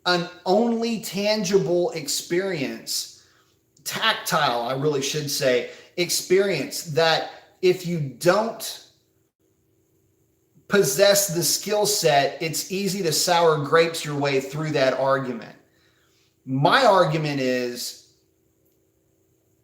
an only tangible experience, tactile, I really should say, experience that if you don't possess the skill set, it's easy to sour grapes your way through that argument. My argument is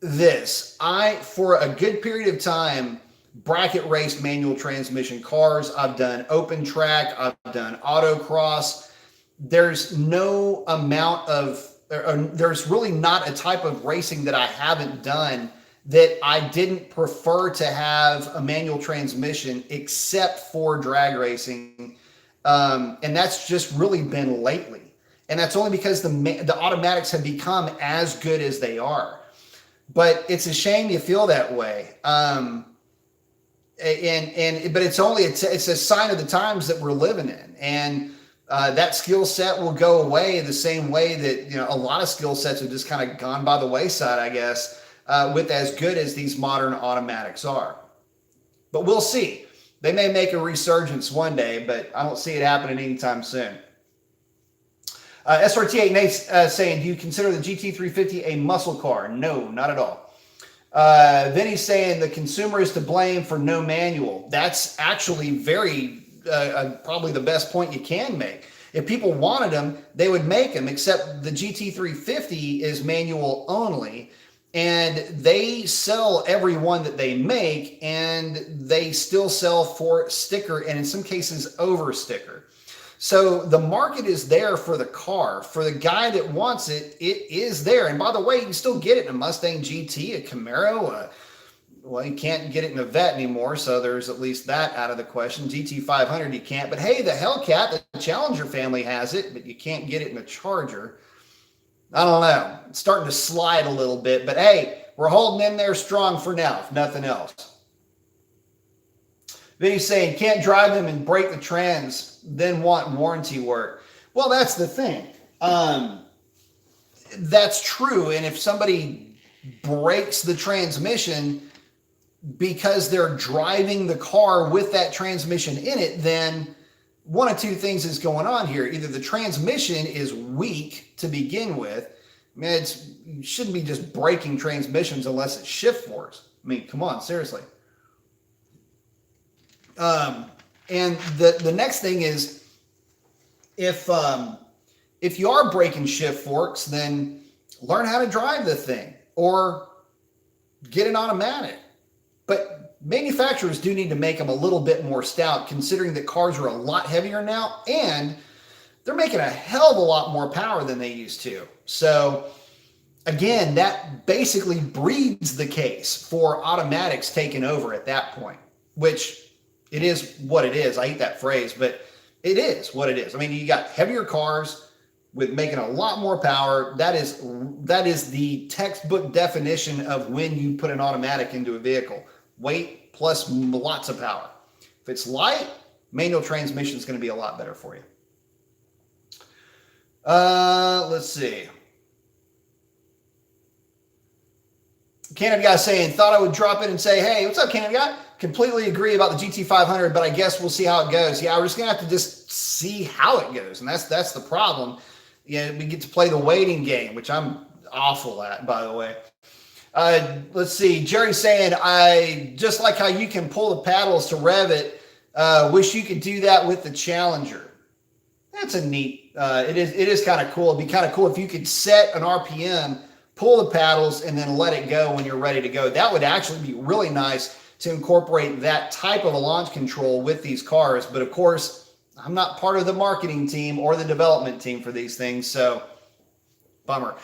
this. For a good period of time, bracket raced manual transmission cars. I've done open track. I've done autocross. There's no amount of, there's really not a type of racing that I haven't done that I didn't prefer to have a manual transmission except for drag racing. And that's just really been lately. And that's only because the automatics have become as good as they are. But it's a shame you feel that way. But it's a sign of the times that we're living in. And that skill set will go away the same way that, a lot of skill sets have just kind of gone by the wayside, I guess. With as good as these modern automatics are. But we'll see. They may make a resurgence one day, but I don't see it happening anytime soon. SRT8 Nate saying, do you consider the GT350 a muscle car? No, not at all. Vinny's saying the consumer is to blame for no manual. That's actually probably the best point you can make. If people wanted them, they would make them, except the GT350 is manual only. And they sell every one that they make, and they still sell for sticker, and in some cases over sticker. So the market is there for the car. For the guy that wants it, it is there. And by the way, you can still get it in a Mustang GT, a Camaro. Well, you can't get it in a Vet anymore, so there's at least that out of the question. GT500 you can't. But hey, the Hellcat, the Challenger family has it, but you can't get it in a Charger. I don't know. It's starting to slide a little bit, but hey, we're holding in there strong for now, if nothing else. Vinny's saying, can't drive them and break the trans, then want warranty work. Well, that's the thing. That's true. And if somebody breaks the transmission because they're driving the car with that transmission in it, then one of two things is going on here. Either the transmission is weak to begin with. I mean, you shouldn't be just breaking transmissions unless it's shift force. I mean, come on, seriously. And the next thing is, if you are breaking shift forks, then learn how to drive the thing or get an automatic. But manufacturers do need to make them a little bit more stout, considering that cars are a lot heavier now, and they're making a hell of a lot more power than they used to. So again, that basically breeds the case for automatics taking over at that point, which it is what it is. I hate that phrase, but it is what it is. I mean, you got heavier cars with making a lot more power. That is the textbook definition of when you put an automatic into a vehicle. Weight plus lots of power. If it's light, manual transmission is going to be a lot better for you. Let's see. Canada guy saying, thought I would drop in and say, hey, what's up, Canada guy? Completely agree about the GT500, but I guess we'll see how it goes. Yeah, we're just going to have to just see how it goes. And that's the problem. Yeah, we get to play the waiting game, which I'm awful at, by the way. Let's see. Jerry saying, I just like how you can pull the paddles to rev it. Wish you could do that with the Challenger. That's a neat, it is kind of cool. It'd be kind of cool if you could set an RPM, pull the paddles, and then let it go when you're ready to go. That would actually be really nice to incorporate that type of a launch control with these cars. But of course, I'm not part of the marketing team or the development team for these things, so bummer.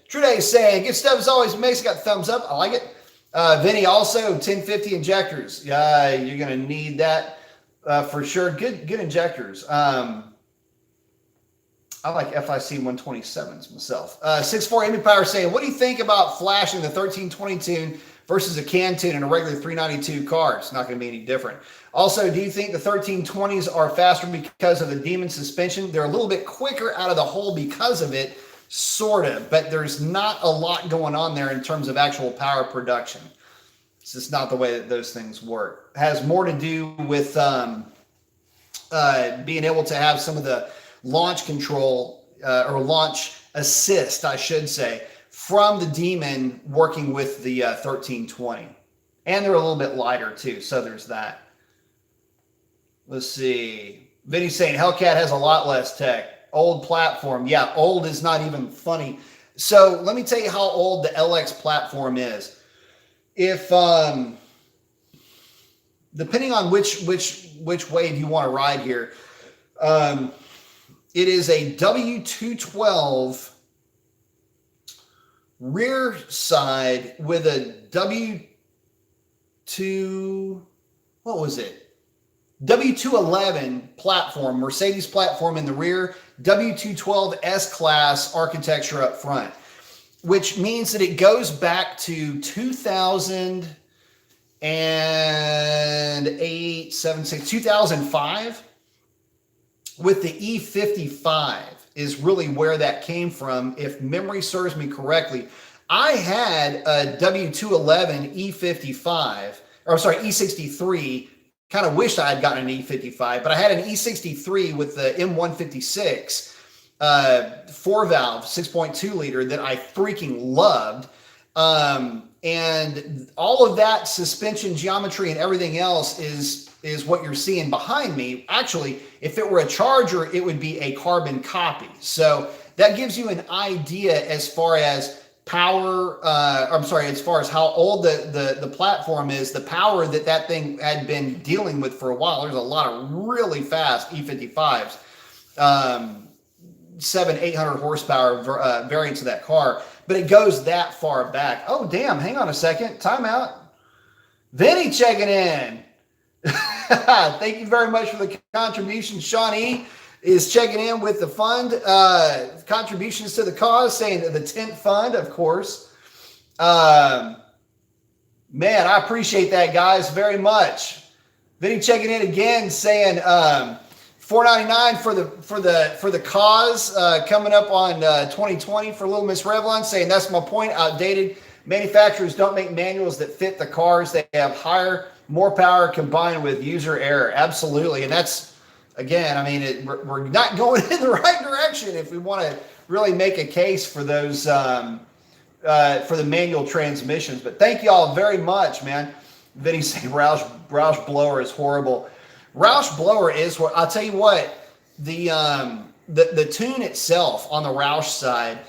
True Day is saying, good stuff as always, Mason got thumbs up. I like it. Vinny, also 1050 injectors. You're going to need that for sure. Good injectors. I like FIC 127s myself. 6'4" Amy Power saying, what do you think about flashing the 1320 tune versus a can tune in a regular 392 car? It's not going to be any different. Also, do you think the 1320s are faster because of the Demon suspension? They're a little bit quicker out of the hole because of it, sort of, but there's not a lot going on there in terms of actual power production. It's just not the way that those things work. It has more to do with being able to have some of the launch control or launch assist, I should say, from the Demon working with the 1320. And they're a little bit lighter too, so there's that. Let's see. Vinny's saying Hellcat has a lot less tech. Old platform. Yeah, old is not even funny. So let me tell you how old the LX platform is. If depending on which wave you want to ride here, it is a W212 rear side with a W211 platform, Mercedes platform in the rear, W212 S-Class architecture up front, which means that it goes back to 2008, 7, 6, 2005 with the E55 is really where that came from. If memory serves me correctly, I had a W211 E55, or sorry, E63. Kind of wished I had gotten an E55, but I had an E63 with the M156 4-valve 6.2 liter that I freaking loved. And all of that suspension geometry and everything else is what you're seeing behind me. Actually, if it were a Charger, it would be a carbon copy. So that gives you an idea as far as power, as far as how old the platform is, the power that thing had been dealing with for a while. There's a lot of really fast E55s, 700-800 horsepower variants of that car, but it goes that far back. Oh, damn, hang on a second, time out. Vinny checking in. Thank you very much for the contribution. Sean E is checking in with the fund, contributions to the cause, saying the tent fund, of course. Man, I appreciate that, guys, very much. Vinny checking in again, saying $4.99 for the cause coming up on 2020 for Little Miss Revlon, saying that's my point. Outdated manufacturers don't make manuals that fit the cars. They have more power combined with user error. Absolutely, and that's. Again, I mean, we're not going in the right direction if we want to really make a case for those, for the manual transmissions. But thank you all very much, man. Vinny saying Roush blower is horrible. Roush blower is what I'll tell you what, the tune itself on the Roush side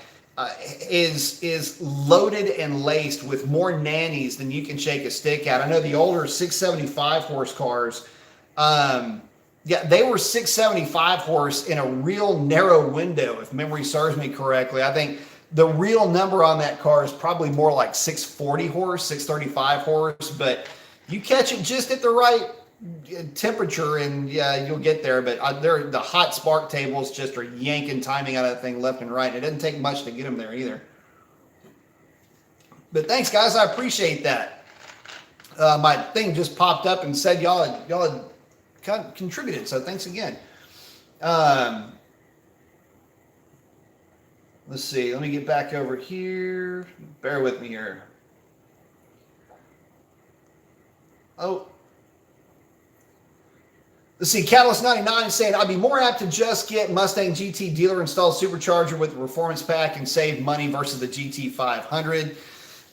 is loaded and laced with more nannies than you can shake a stick at. I know the older 675 horse cars. Yeah, they were 675 horse in a real narrow window, if memory serves me correctly. I think the real number on that car is probably more like 640 horse, 635 horse, but you catch it just at the right temperature and yeah, you'll get there. But the hot spark tables just are yanking timing out of that thing left and right. It doesn't take much to get them there either. But thanks, guys. I appreciate that. My thing just popped up and said y'all had contributed, so thanks again. Let's see, let me get back over here. Bear with me here. Oh, let's see, Catalyst 99 saying I'd be more apt to just get Mustang GT dealer installed supercharger with the performance pack and save money versus the GT 500.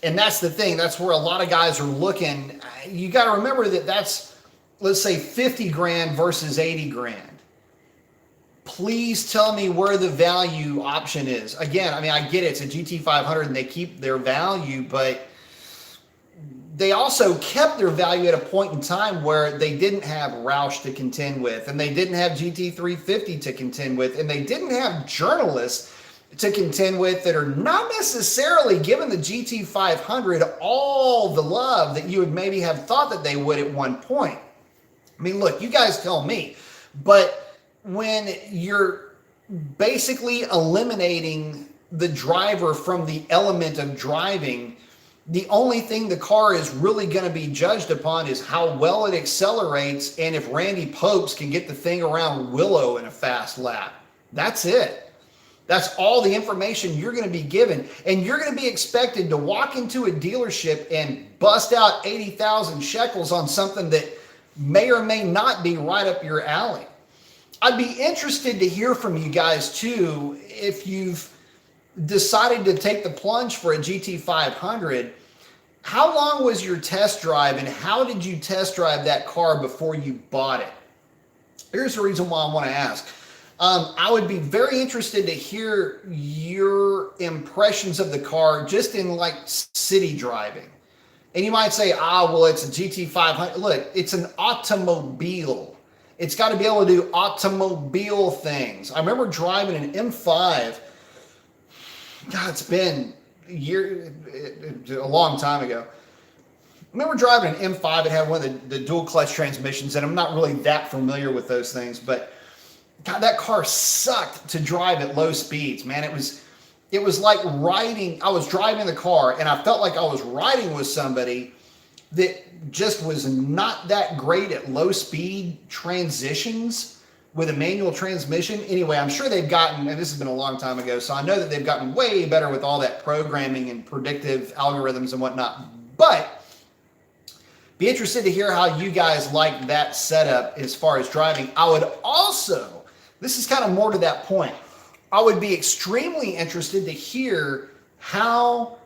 And that's the thing, that's where a lot of guys are looking. You got to remember that that's, let's say 50 grand versus 80 grand. Please tell me where the value option is. Again, I mean, I get it. It's a GT 500 and they keep their value, but they also kept their value at a point in time where they didn't have Roush to contend with, and they didn't have GT350 to contend with, and they didn't have journalists to contend with that are not necessarily giving the GT500 all the love that you would maybe have thought that they would at one point. I mean, look, you guys tell me, but when you're basically eliminating the driver from the element of driving, the only thing the car is really going to be judged upon is how well it accelerates and if Randy Popes can get the thing around Willow in a fast lap. That's it. That's all the information you're going to be given. And you're going to be expected to walk into a dealership and bust out 80,000 shekels on something that may or may not be right up your alley. I'd be interested to hear from you guys too, if you've decided to take the plunge for a GT500. How long was your test drive and how did you test drive that car before you bought it? Here's the reason why I want to ask. I would be very interested to hear your impressions of the car just in like city driving. And you might say, well, it's a GT500. Look, it's an automobile. It's got to be able to do automobile things. I remember driving an M5. God, it's been a long time ago. I remember driving an M5. It had one of the dual clutch transmissions, and I'm not really that familiar with those things, but God, that car sucked to drive at low speeds, man. It was like riding. I was driving the car, and I felt like I was riding with somebody that just was not that great at low speed transitions with a manual transmission. Anyway, I'm sure they've gotten, and this has been a long time ago, so I know that they've gotten way better with all that programming and predictive algorithms and whatnot. But be interested to hear how you guys like that setup as far as driving. I would also, this is kind of more to that point, I would be extremely interested to hear how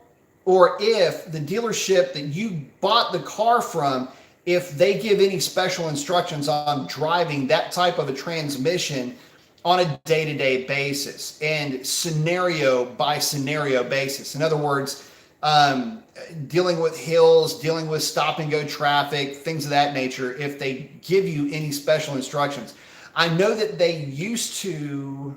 or if the dealership that you bought the car from, if they give any special instructions on driving that type of a transmission on a day-to-day basis and scenario by scenario basis. In other words, dealing with hills, dealing with stop and go traffic, things of that nature, if they give you any special instructions. I know that they used to,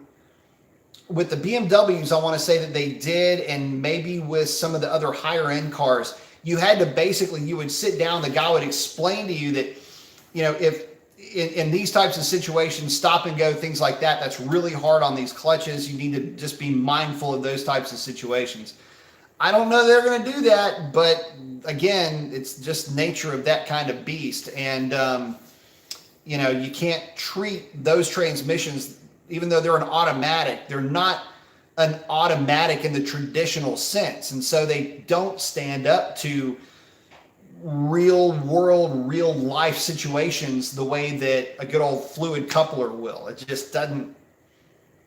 with the BMWs, I want to say that they did, and maybe with some of the other higher end cars, you had to basically, you would sit down, the guy would explain to you that, you know, if in these types of situations, stop and go, things like that, that's really hard on these clutches. You need to just be mindful of those types of situations. I don't know they're going to do that, but again, it's just nature of that kind of beast. And, you know, you can't treat those transmissions, even though they're an automatic, they're not an automatic in the traditional sense. And so they don't stand up to real world, real life situations the way that a good old fluid coupler will. It just doesn't,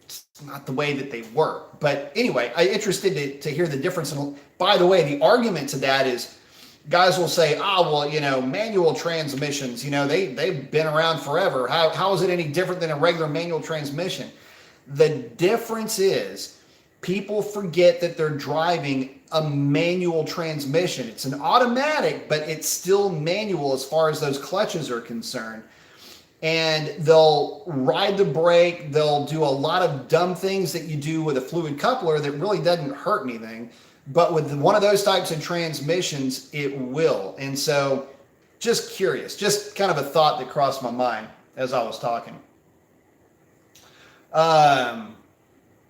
it's not the way that they work. But anyway, I'm interested to hear the difference. And by the way, the argument to that is guys will say, well, you know, manual transmissions, you know, they've been around forever. How is it any different than a regular manual transmission? The difference is people forget that they're driving a manual transmission. It's an automatic, but it's still manual as far as those clutches are concerned. And they'll ride the brake. They'll do a lot of dumb things that you do with a fluid coupler that really doesn't hurt anything. But with one of those types of transmissions, it will. And so just curious, just kind of a thought that crossed my mind as I was talking.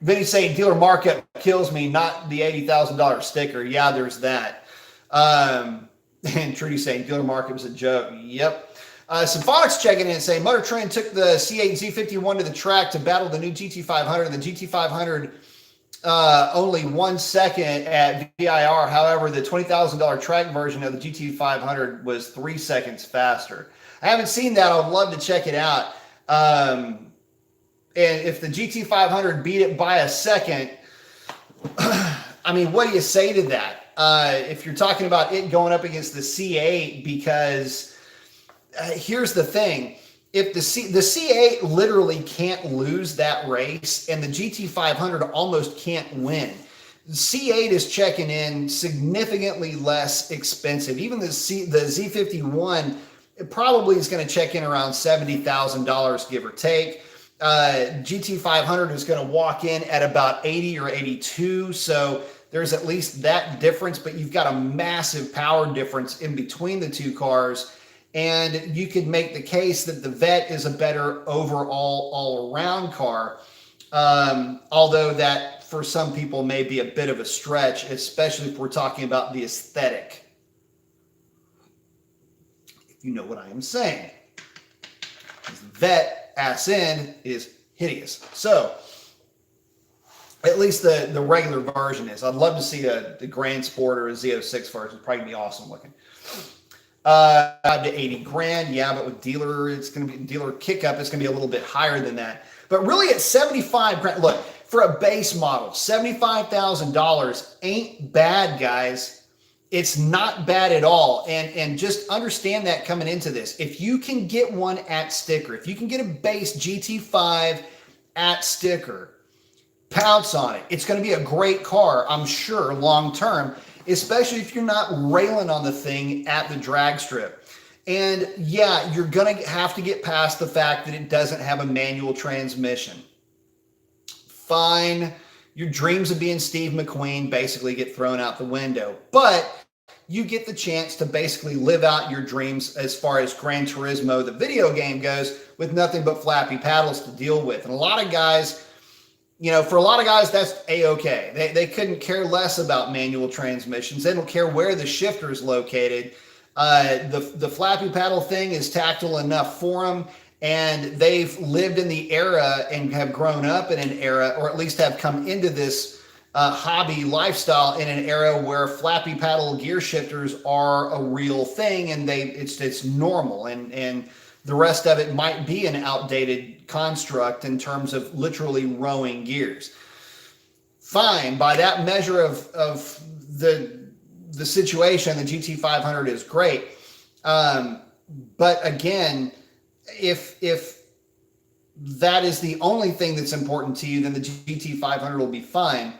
Vinny saying dealer markup kills me, not the $80,000 sticker. Yeah, there's that. And Trudy saying dealer markup is a joke. Yep. Symphonics checking in and saying Motor Trend took the C8 Z51 to the track to battle the new GT500. The GT500 only 1 second at VIR. However, the $20,000 track version of the GT500 was 3 seconds faster. I haven't seen that. I'd love to check it out. And if the GT500 beat it by a second, I mean, what do you say to that? If you're talking about it going up against the C8, because here's the thing. If the C8 literally can't lose that race, and the GT500 almost can't win, C8 is checking in significantly less expensive. Even the Z51, it probably is going to check in around $70,000, give or take. GT500 is going to walk in at about 80 or 82. So there's at least that difference, but you've got a massive power difference in between the two cars. And you could make the case that the Vet is a better overall, all-around car. Although that for some people may be a bit of a stretch, especially if we're talking about the aesthetic. If you know what I am saying. The Vet ass end is hideous. So at least the regular version is. I'd love to see the Grand Sport or a Z06 version. It's probably be awesome looking. 5 to 80 grand, yeah, but with dealer, it's going to be dealer kick-up. It's going to be a little bit higher than that. But really, at 75 grand, look, for a base model, $75,000 ain't bad, guys. It's not bad at all. And just understand that coming into this. If you can get one at sticker, if you can get a base GT5 at sticker, pounce on it. It's going to be a great car, I'm sure, long term, especially if you're not railing on the thing at the drag strip. And yeah, you're going to have to get past the fact that it doesn't have a manual transmission. Fine. Your dreams of being Steve McQueen basically get thrown out the window. But you get the chance to basically live out your dreams as far as Gran Turismo, the video game, goes, with nothing but flappy paddles to deal with. And a lot of guys, you know, for a lot of guys, that's A-okay. They couldn't care less about manual transmissions. They don't care where the shifter is located. The flappy paddle thing is tactile enough for them, and they've lived in the era and have grown up in an era, or at least have come into this hobby lifestyle in an era where flappy paddle gear shifters are a real thing, and it's normal, and the rest of it might be an outdated construct in terms of literally rowing gears. Fine, by that measure of the situation, the GT500 is great. But again, if that is the only thing that's important to you, then the GT500 will be fine.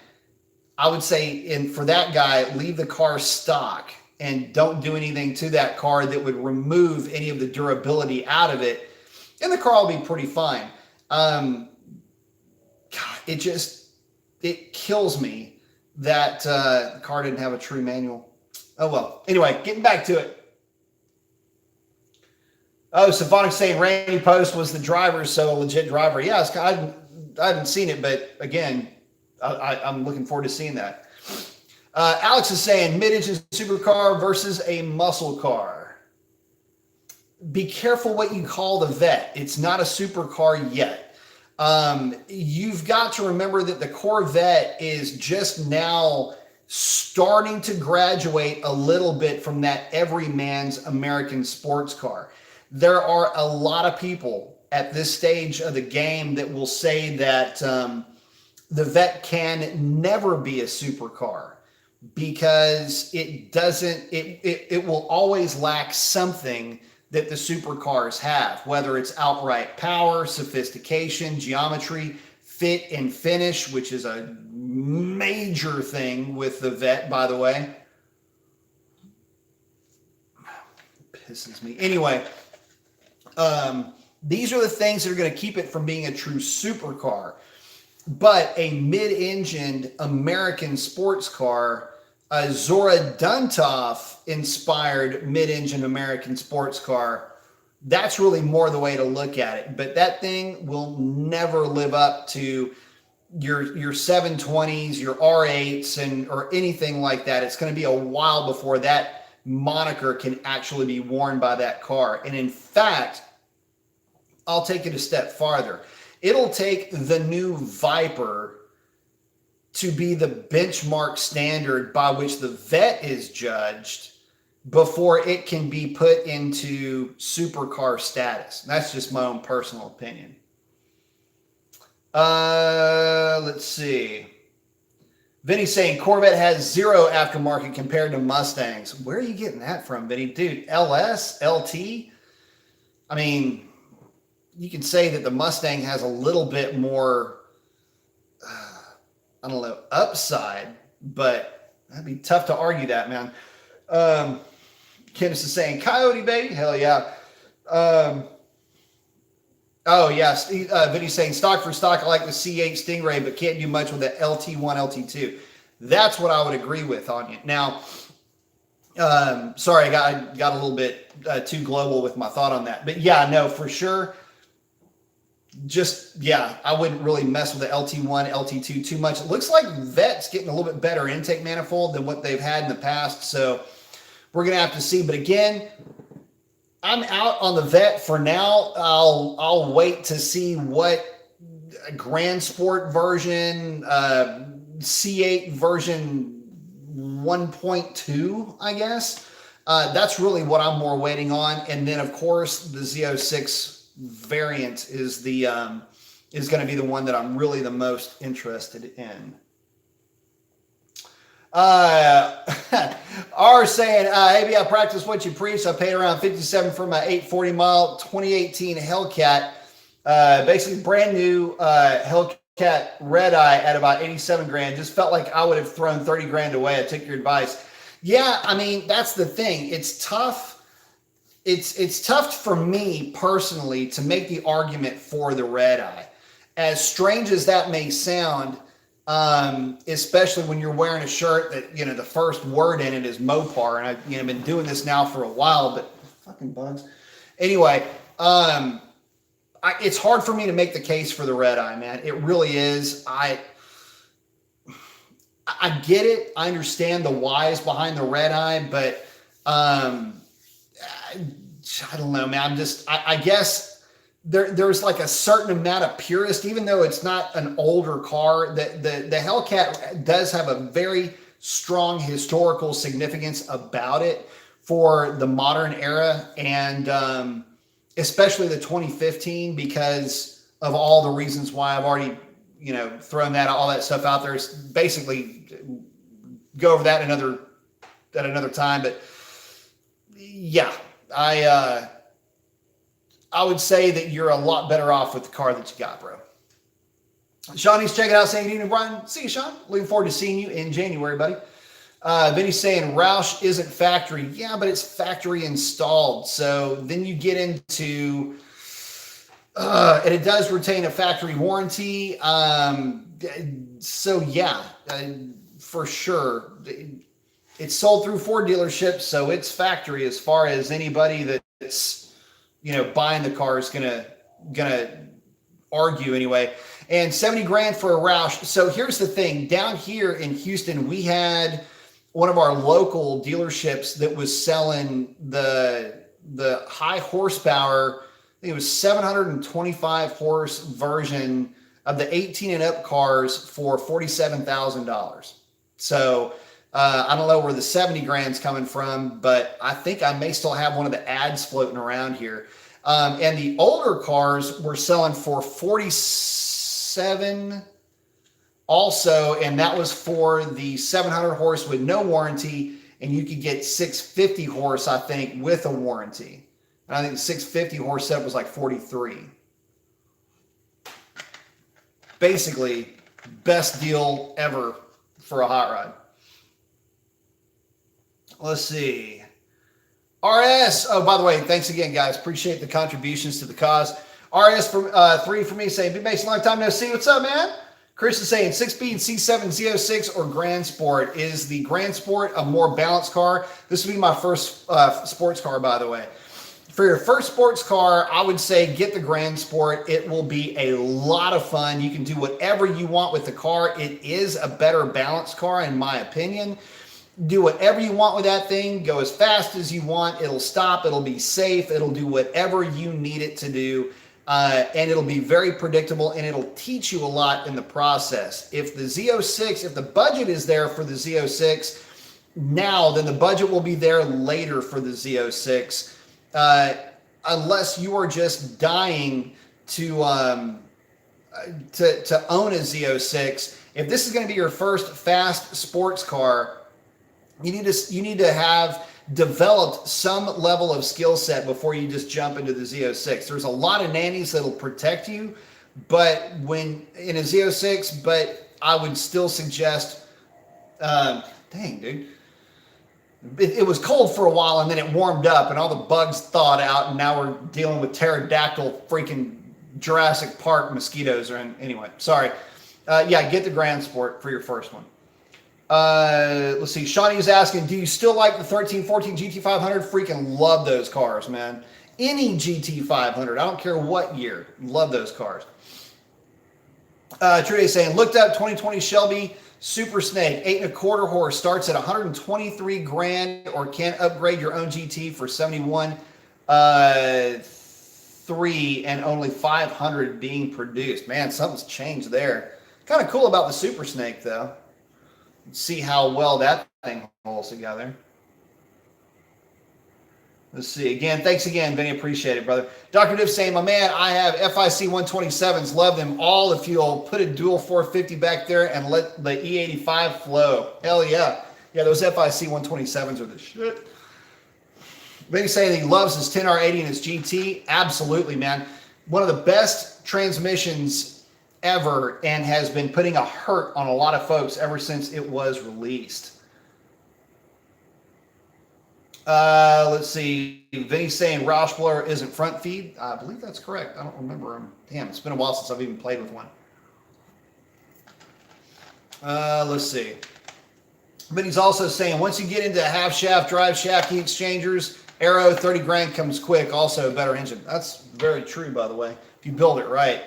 I would say, and for that guy, leave the car stock and don't do anything to that car that would remove any of the durability out of it, and the car will be pretty fine. God, it kills me that the car didn't have a true manual. Oh well. Anyway, getting back to it. Oh, Symphonic saying Randy Post was the driver, so a legit driver. Yeah, I haven't seen it, but again, I'm looking forward to seeing that. Alex is saying mid-engine supercar versus a muscle car. Be careful what you call the Vet. It's not a supercar yet. You've got to remember that the Corvette is just now starting to graduate a little bit from that everyman's American sports car. There are a lot of people at this stage of the game that will say that the Vet can never be a supercar, because it will always lack something that the supercars have, whether it's outright power, sophistication, geometry, fit and finish, which is a major thing with the Vet, by the way. Pisses me. Anyway, these are the things that are going to keep it from being a true supercar. But a mid-engined American sports car, a Zora Duntov inspired mid-engine American sports car, that's really more the way to look at it. But that thing will never live up to your 720s, your R8s, or anything like that. It's going to be a while before that moniker can actually be worn by that car. And in fact, I'll take it a step farther. It'll take the new Viper to be the benchmark standard by which the Vet is judged before it can be put into supercar status. That's just my own personal opinion. Let's see. Vinny's saying Corvette has 0 aftermarket compared to Mustangs. Where are you getting that from, Vinny? Dude, LS, LT? I mean, you can say that the Mustang has a little bit more, I don't know, upside, but that'd be tough to argue that, man. Kenneth is saying, Coyote, baby. Hell yeah. Oh, yes. Vinny's saying, stock for stock, I like the C8 Stingray, but can't do much with the LT1, LT2. That's what I would agree with on you. Now, sorry, I got a little bit too global with my thought on that. But yeah, no, for sure. Just, yeah, I wouldn't really mess with the LT1, LT2 too much. It looks like Vet's getting a little bit better intake manifold than what they've had in the past. So we're going to have to see. But again, I'm out on the Vet for now. I'll wait to see what Grand Sport version, C8 version 1.2, I guess. That's really what I'm more waiting on. And then, of course, the Z06 variant is going to be the one that I'm really the most interested in. R saying, maybe I practice what you preach. I paid around $57 for my 840 mile 2018 Hellcat. Basically brand new Hellcat red eye at about 87 grand. Just felt like I would have thrown 30 grand away. I took your advice. Yeah, I mean, that's the thing. It's tough. It's tough for me personally to make the argument for the red eye. As strange as that may sound, especially when you're wearing a shirt that, the first word in it is Mopar, and I've been doing this now for a while, but fucking bugs. Anyway, it's hard for me to make the case for the red eye, man. It really is. I get it. I understand the whys behind the red eye, but I don't know, man. I guess there's like a certain amount of purist, even though it's not an older car. The Hellcat does have a very strong historical significance about it for the modern era, and especially the 2015, because of all the reasons why I've already thrown all that stuff out there. It's basically go over that another time, but yeah. I would say that you're a lot better off with the car that you got, bro. Shawnee's checking out, saying, good evening, Brian. See you, Sean. Looking forward to seeing you in January, buddy. Vinny's saying Roush isn't factory. Yeah, but it's factory installed. So then you get into, and it does retain a factory warranty. So yeah, for sure. It's sold through Ford dealerships, so it's factory as far as anybody that's, buying the car is gonna argue anyway. And 70 grand for a Roush. So here's the thing. Down here in Houston, we had one of our local dealerships that was selling the high horsepower, I think it was 725 horse version of the 18 and up cars for $47,000. So I don't know where the 70 grand's coming from, but I think I may still have one of the ads floating around here. And the older cars were selling for 47 also, and that was for the 700 horse with no warranty, and you could get 650 horse, I think, with a warranty. And I think the 650 horse setup was like 43. Basically, best deal ever for a hot rod. Let's see. RS. Oh, by the way, thanks again, guys. Appreciate the contributions to the cause. RS for 3 for me saying, Big Mason, long time no see. What's up, man? Chris is saying 6-speed C7 Z06 or Grand Sport. Is the Grand Sport a more balanced car? This would be my first sports car, by the way. For your first sports car, I would say get the Grand Sport. It will be a lot of fun. You can do whatever you want with the car. It is a better balanced car, in my opinion. Do whatever you want with that thing. Go as fast as you want. It'll stop. It'll be safe. It'll do whatever you need it to do. And it'll be very predictable, and it'll teach you a lot in the process. If the Z06, if the budget is there for the Z06 now, then the budget will be there later for the Z06. Unless you are just dying to own a Z06. If this is going to be your first fast sports car, you need to have developed some level of skill set before you just jump into the Z06. There's a lot of nannies that'll protect you, but when in a Z06, but I would still suggest Dang, dude. It was cold for a while, and then it warmed up, and all the bugs thawed out, and now we're dealing with pterodactyl freaking Jurassic Park mosquitoes. Anyway, sorry. Yeah, get the Grand Sport for your first one. Let's see. Shawnee's asking, do you still like the 13, 14 GT500? Freaking love those cars, man. Any GT500. I don't care what year. Love those cars. Trudy saying, looked up 2020 Shelby Super Snake, 8.25 horse, starts at 123 grand, or can upgrade your own GT for 71, 3, and only 500 being produced. Man, something's changed there. Kind of cool about the Super Snake, though. Let's see how well that thing holds together. Let's see. Again, thanks again, Vinny. Appreciate it, brother. Dr. Div saying, my man, I have FIC 127s. Love them all. If you'll put a dual 450 back there and let the E85 flow. Hell yeah. Yeah, those FIC 127s are the shit. Vinny saying he loves his 10R80 and his GT. Absolutely, man. One of the best transmissions ever, and has been putting a hurt on a lot of folks ever since it was released. Let's see. Vinny's saying Roush Blower isn't front feed. I believe that's correct. I don't remember him. Damn, it's been a while since I've even played with one. Let's see. Vinny's also saying once you get into half shaft, drive shaft heat exchangers, Aero 30 grand comes quick. Also a better engine. That's very true, by the way, if you build it right.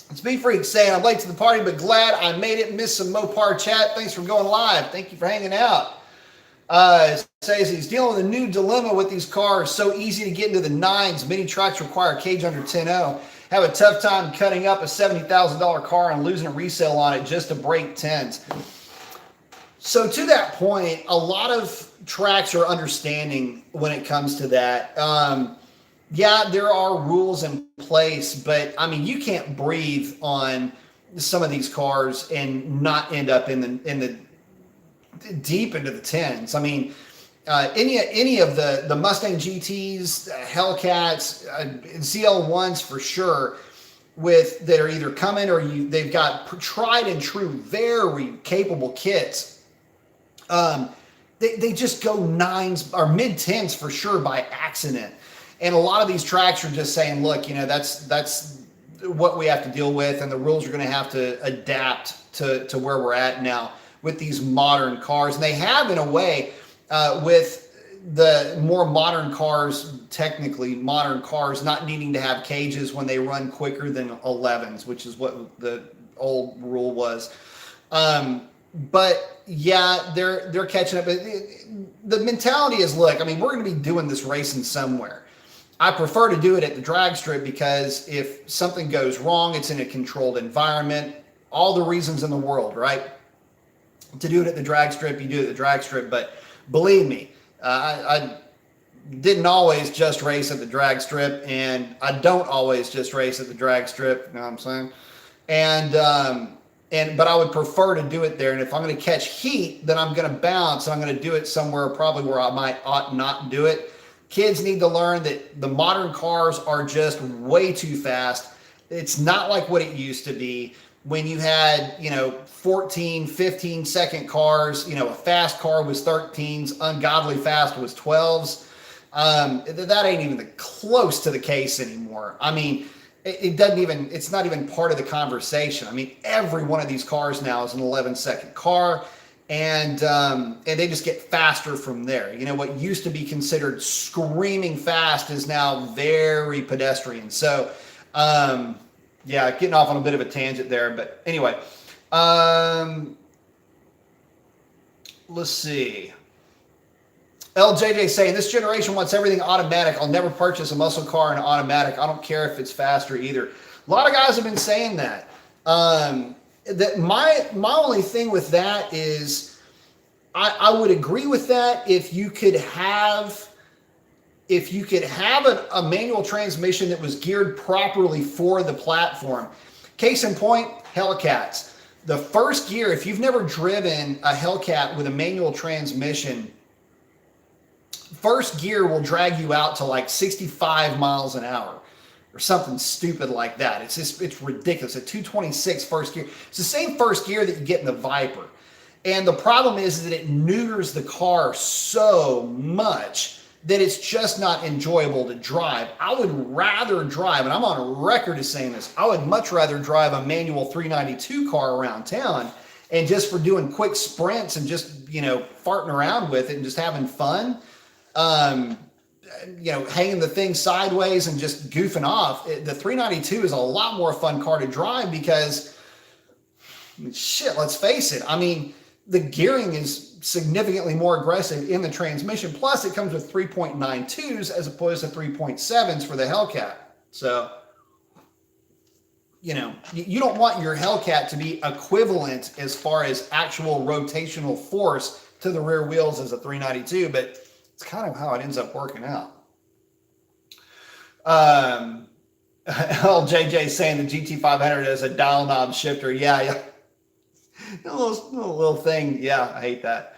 It's B Freak saying I'm late to the party, but glad I made it. Missed some Mopar chat. Thanks for going live. Thank you for hanging out. Says he's dealing with a new dilemma with these cars. So easy to get into the 9s. Many tracks require a cage under 10.0. Have a tough time cutting up a $70,000 car and losing a resale on it just to break 10s. So to that point, a lot of tracks are understanding when it comes to that. Yeah, there are rules in place, but I mean, you can't breathe on some of these cars and not end up in the deep into the 10s. I mean, any of the Mustang GTs, Hellcats, ZL1s for sure, that are either coming or they've got tried and true, very capable kits. They just go 9s or mid 10s for sure by accident. And a lot of these tracks are just saying, look, that's what we have to deal with, and the rules are going to have to adapt to where we're at now with these modern cars. And they have, in a way, with the more modern cars, technically modern cars, not needing to have cages when they run quicker than 11s, which is what the old rule was. But yeah, they're catching up. The mentality is, look, I mean, we're going to be doing this racing somewhere. I prefer to do it at the drag strip because if something goes wrong, it's in a controlled environment. All the reasons in the world, right? To do it at the drag strip, you do it at the drag strip. But believe me, I didn't always just race at the drag strip, and I don't always just race at the drag strip. You know what I'm saying? But I would prefer to do it there. And if I'm going to catch heat, then I'm going to bounce. And I'm going to do it somewhere probably where I ought not do it. Kids need to learn that the modern cars are just way too fast. It's not like what it used to be when you had, 14, 15 second cars. A fast car was 13s, ungodly fast was 12s. That ain't even close to the case anymore. I mean, it's not even part of the conversation. I mean, every one of these cars now is an 11-second car. And they just get faster from there. What used to be considered screaming fast is now very pedestrian. So, yeah, getting off on a bit of a tangent there. But anyway, let's see. LJJ saying, this generation wants everything automatic. I'll never purchase a muscle car in automatic. I don't care if it's faster either. A lot of guys have been saying that. That my only thing with that is I would agree with that if you could have a manual transmission that was geared properly for the platform. Case in point, Hellcats. The first gear, if you've never driven a Hellcat with a manual transmission, first gear will drag you out to like 65 miles an hour. Or something stupid like that. It's ridiculous. A 226 first gear. It's the same first gear that you get in the Viper. And the problem is that it neuters the car so much that it's just not enjoyable to drive. I would rather drive, and I'm on record as saying this, I would much rather drive a manual 392 car around town, and just for doing quick sprints and just, you know, farting around with it and just having fun, you know, hanging the thing sideways and just goofing off. The 392 is a lot more fun car to drive because, shit, let's face it. I mean, the gearing is significantly more aggressive in the transmission. Plus, it comes with 3.92s as opposed to 3.7s for the Hellcat. So, you know, you don't want your Hellcat to be equivalent as far as actual rotational force to the rear wheels as a 392, but it's kind of how it ends up working out. LJJ saying the GT500 is a dial knob shifter. Yeah. A little thing. Yeah, I hate that.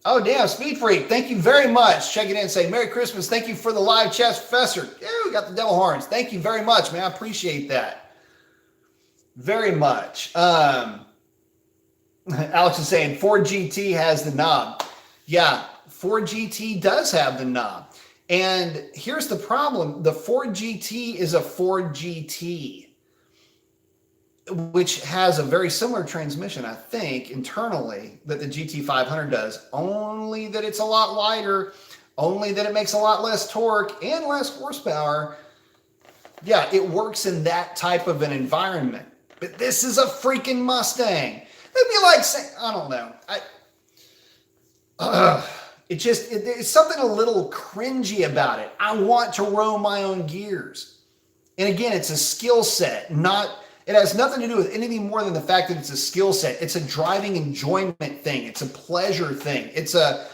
Oh, damn, Speed Freak, thank you very much. Checking in and saying, Merry Christmas. Thank you for the live chat, Professor. Yeah, we got the devil horns. Thank you very much, man. I appreciate that. Very much. Alex is saying Ford GT has the knob. Yeah, Ford GT does have the knob. And here's the problem. The Ford GT is a Ford GT, which has a very similar transmission, I think, internally that the GT500 does, only that it's a lot lighter, only that it makes a lot less torque and less horsepower. Yeah, it works in that type of an environment. But this is a freaking Mustang. It'd be like saying, I don't know. It's something a little cringy about it. I want to roll my own gears. And again, it's a skill set, it has nothing to do with anything more than the fact that it's a skill set. It's a driving enjoyment thing. It's a pleasure thing. It's a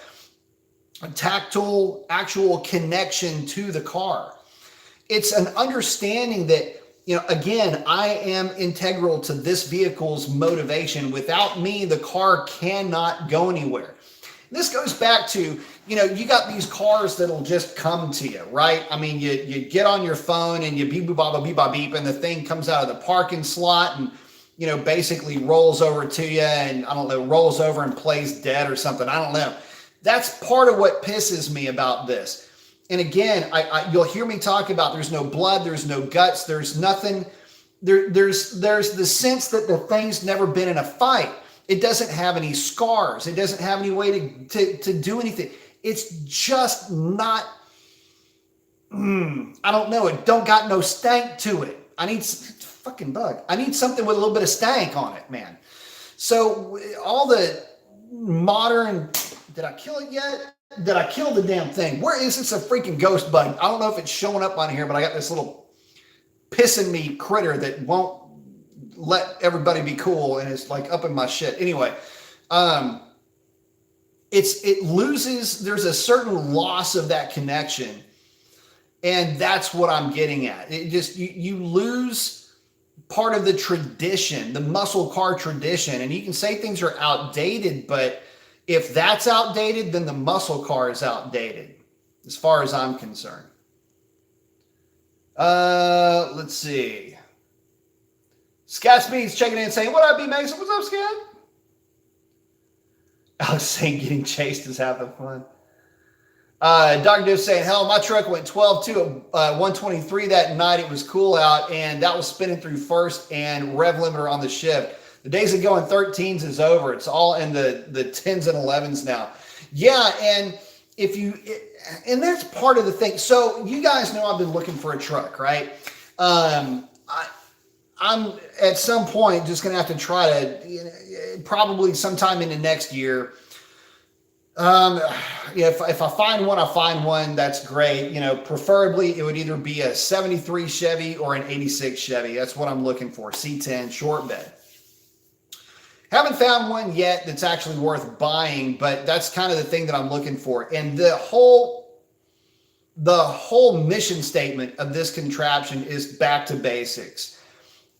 tactile, actual connection to the car. It's an understanding that, you know, again, I am integral to this vehicle's motivation. Without me, the car cannot go anywhere. This goes back to, you know, you got these cars that'll just come to you, right? I mean, you get on your phone and you beep, boop, bop, beep, bop, beep, and the thing comes out of the parking slot and, you know, basically rolls over to you and, I don't know, rolls over and plays dead or something. I don't know. That's part of what pisses me about this. And again, you'll hear me talk about there's no blood, there's no guts, there's nothing. There's the sense that the thing's never been in a fight. It doesn't have any scars. It doesn't have any way to do anything. It's just not, I don't know. It don't got no stank to it. I need fucking bug. I need something with a little bit of stank on it, man. So all the modern, did I kill it yet? Did I kill the damn thing? Where is this a freaking ghost bug? I don't know if it's showing up on here, but I got this little pissing me critter that won't let everybody be cool, and it's like up in my shit. Anyway, it loses, there's a certain loss of that connection, and that's what I'm getting at. It just, you lose part of the tradition, the muscle car tradition, and you can say things are outdated, but if that's outdated, then the muscle car is outdated, as far as I'm concerned. Let's see. Scat Speed's checking in and saying, what up, B Mason? What's up, Scat? I was saying getting chased is having fun. Dr. Div saying, hell, my truck went 12-2 at 123 that night. It was cool out, and that was spinning through first and rev limiter on the shift. The days of going 13s is over. It's all in the 10s and 11s now. Yeah, and and that's part of the thing. So you guys know I've been looking for a truck, right? I'm at some point just going to have to try to, probably sometime in the next year. If I find one, I find one. That's great. You know, preferably it would either be a 73 Chevy or an 86 Chevy. That's what I'm looking for. C10 short bed. Haven't found one yet that's actually worth buying, but that's kind of the thing that I'm looking for. And the whole mission statement of this contraption is back to basics.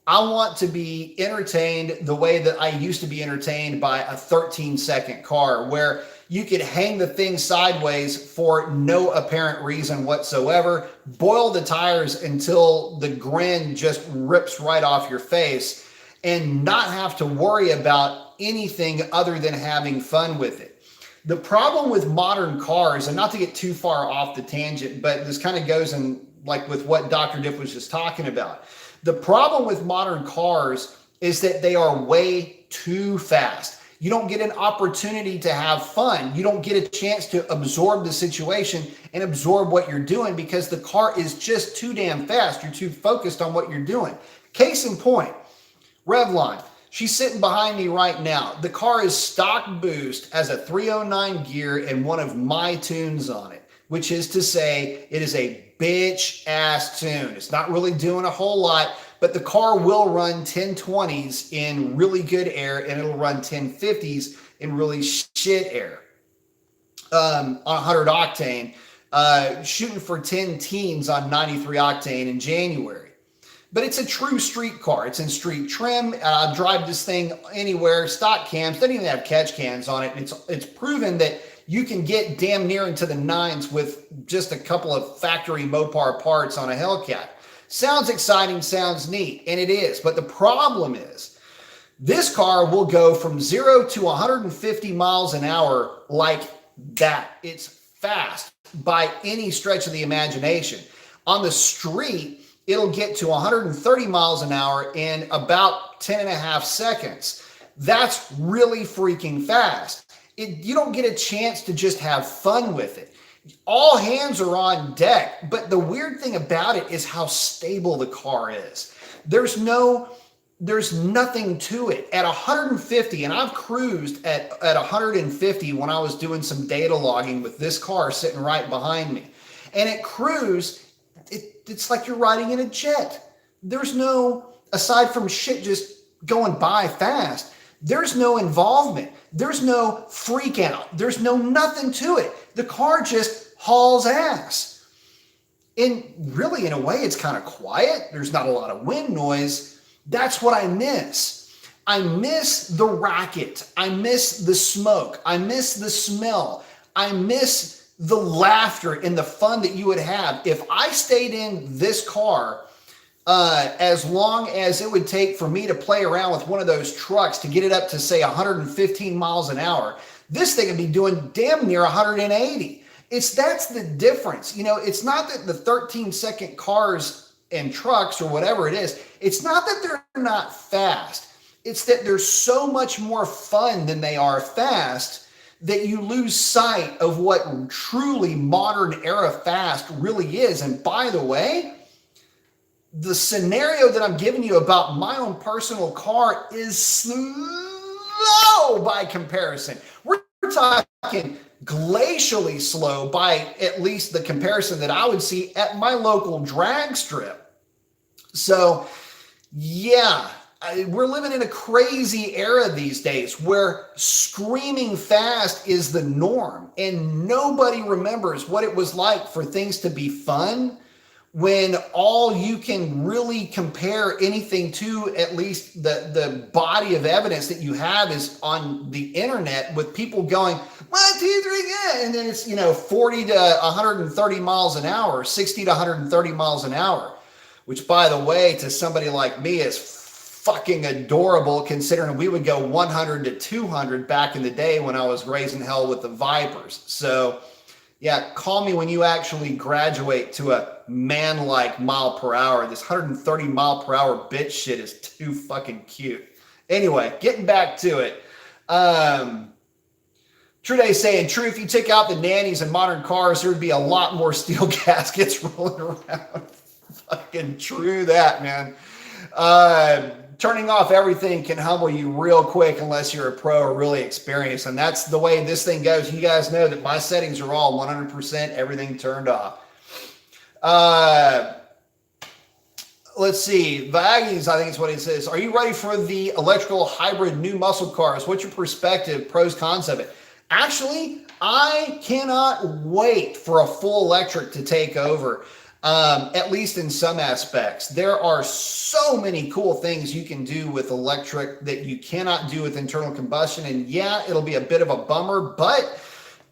I want to be entertained the way that I used to be entertained by a 13-second car, where you could hang the thing sideways for no apparent reason whatsoever, boil the tires until the grin just rips right off your face, and not have to worry about anything other than having fun with it. The problem with modern cars, and not to get too far off the tangent, but this kind of goes in like with what Dr. Dip was just talking about. The problem with modern cars is that they are way too fast. You don't get an opportunity to have fun. You don't get a chance to absorb the situation and absorb what you're doing because the car is just too damn fast. You're too focused on what you're doing. Case in point, Revlon. She's sitting behind me right now. The car is stock boost, has a 309 gear and one of my tunes on it, which is to say it is a bitch ass tune. It's not really doing a whole lot, but the car will run 1020s in really good air and it'll run 1050s in really shit air on 100 octane, shooting for 10 teens on 93 octane in January. But it's a true street car. It's in street trim. Drive this thing anywhere. Stock cams, doesn't even have catch cans on it. And it's proven that you can get damn near into the nines with just a couple of factory Mopar parts on a Hellcat. Sounds exciting, sounds neat, and it is. But the problem is, this car will go from 0 to 150 miles an hour like that. It's fast by any stretch of the imagination. On the street, it'll get to 130 miles an hour in about 10 and a half seconds. That's really freaking fast. You don't get a chance to just have fun with it. All hands are on deck, but the weird thing about it is how stable the car is. There's nothing to it. At 150, and I've cruised at 150 when I was doing some data logging with this car sitting right behind me. And at cruise, it's like you're riding in a jet. There's no, aside from shit just going by fast, there's no involvement. There's no freak out. There's no nothing to it. The car just hauls ass. And really, in a way, it's kind of quiet. There's not a lot of wind noise. That's what I miss. I miss the racket. I miss the smoke. I miss the smell. I miss the laughter and the fun that you would have if I stayed in this car as long as it would take for me to play around with one of those trucks to get it up to, say, 115 miles an hour. This thing would be doing damn near 180. That's the difference. You know, it's not that the 13-second cars and trucks or whatever it is, it's not that they're not fast. It's that they're so much more fun than they are fast that you lose sight of what truly modern era fast really is. And by the way, the scenario that I'm giving you about my own personal car is slow by comparison. We're talking glacially slow by at least the comparison that I would see at my local drag strip. So yeah, we're living in a crazy era these days where screaming fast is the norm, and nobody remembers what it was like for things to be fun when all you can really compare anything to, at least the body of evidence that you have, is on the internet with people going 1, 2, 3, yeah, and then it's 40 to 130 miles an hour, 60 to 130 miles an hour, which, by the way, to somebody like me is fucking adorable, considering we would go 100 to 200 back in the day when I was raising hell with the Vipers. So yeah, call me when you actually graduate to a man-like mile per hour. This 130 mile per hour bitch shit is too fucking cute. Anyway, getting back to it. Trude saying, true, if you took out the nannies in modern cars, there would be a lot more steel gaskets rolling around. Fucking true that, man. Turning off everything can humble you real quick unless you're a pro or really experienced. And that's the way this thing goes. You guys know that my settings are all 100%, everything turned off. Let's see. Vaggies, I think is what it says. Are you ready for the electrical hybrid new muscle cars? What's your perspective, pros, cons of it? Actually, I cannot wait for a full electric to take over. At least in some aspects. There are so many cool things you can do with electric that you cannot do with internal combustion. And yeah, it'll be a bit of a bummer, but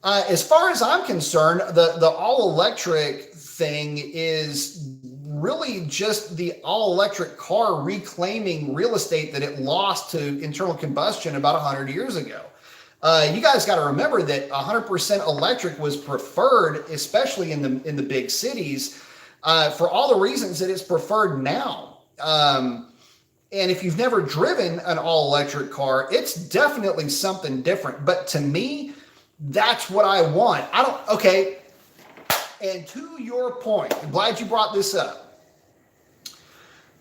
as far as I'm concerned, the all electric thing is really just the all-electric car reclaiming real estate that it lost to internal combustion about 100 years ago. You guys got to remember that 100% electric was preferred, especially in the big cities, for all the reasons that it's preferred now. And if you've never driven an all-electric car, it's definitely something different. But to me, that's what I want. Okay. And to your point, I'm glad you brought this up.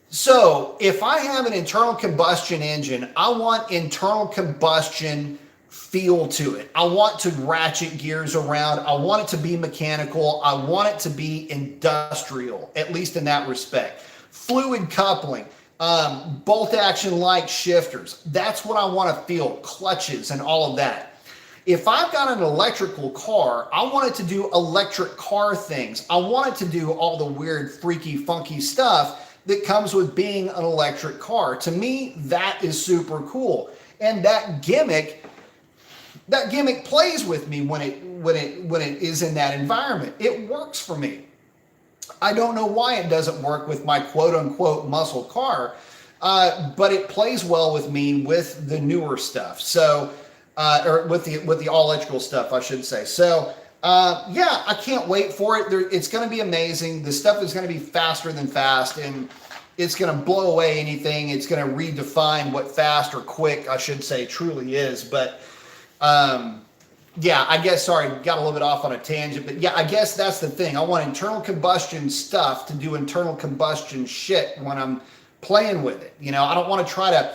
So if I have an internal combustion engine, I want internal combustion feel to it. I want to ratchet gears around. I want it to be mechanical. I want it to be industrial, at least in that respect. Fluid coupling, bolt action like shifters. That's what I want to feel, clutches and all of that. If I've got an electrical car, I want it to do electric car things. I want it to do all the weird, freaky, funky stuff that comes with being an electric car. To me, that is super cool. And that gimmick plays with me when it is in that environment. It works for me. I don't know why it doesn't work with my quote unquote muscle car, but it plays well with me with the newer stuff. So, or with the all electrical stuff, I should say. So, yeah, I can't wait for it. It's going to be amazing. The stuff is going to be faster than fast, and it's going to blow away anything. It's going to redefine what fast or quick, I should say, truly is. But, yeah, I guess, sorry, got a little bit off on a tangent, but yeah, I guess that's the thing. I want internal combustion stuff to do internal combustion shit when I'm playing with it. You know, I don't want to try to,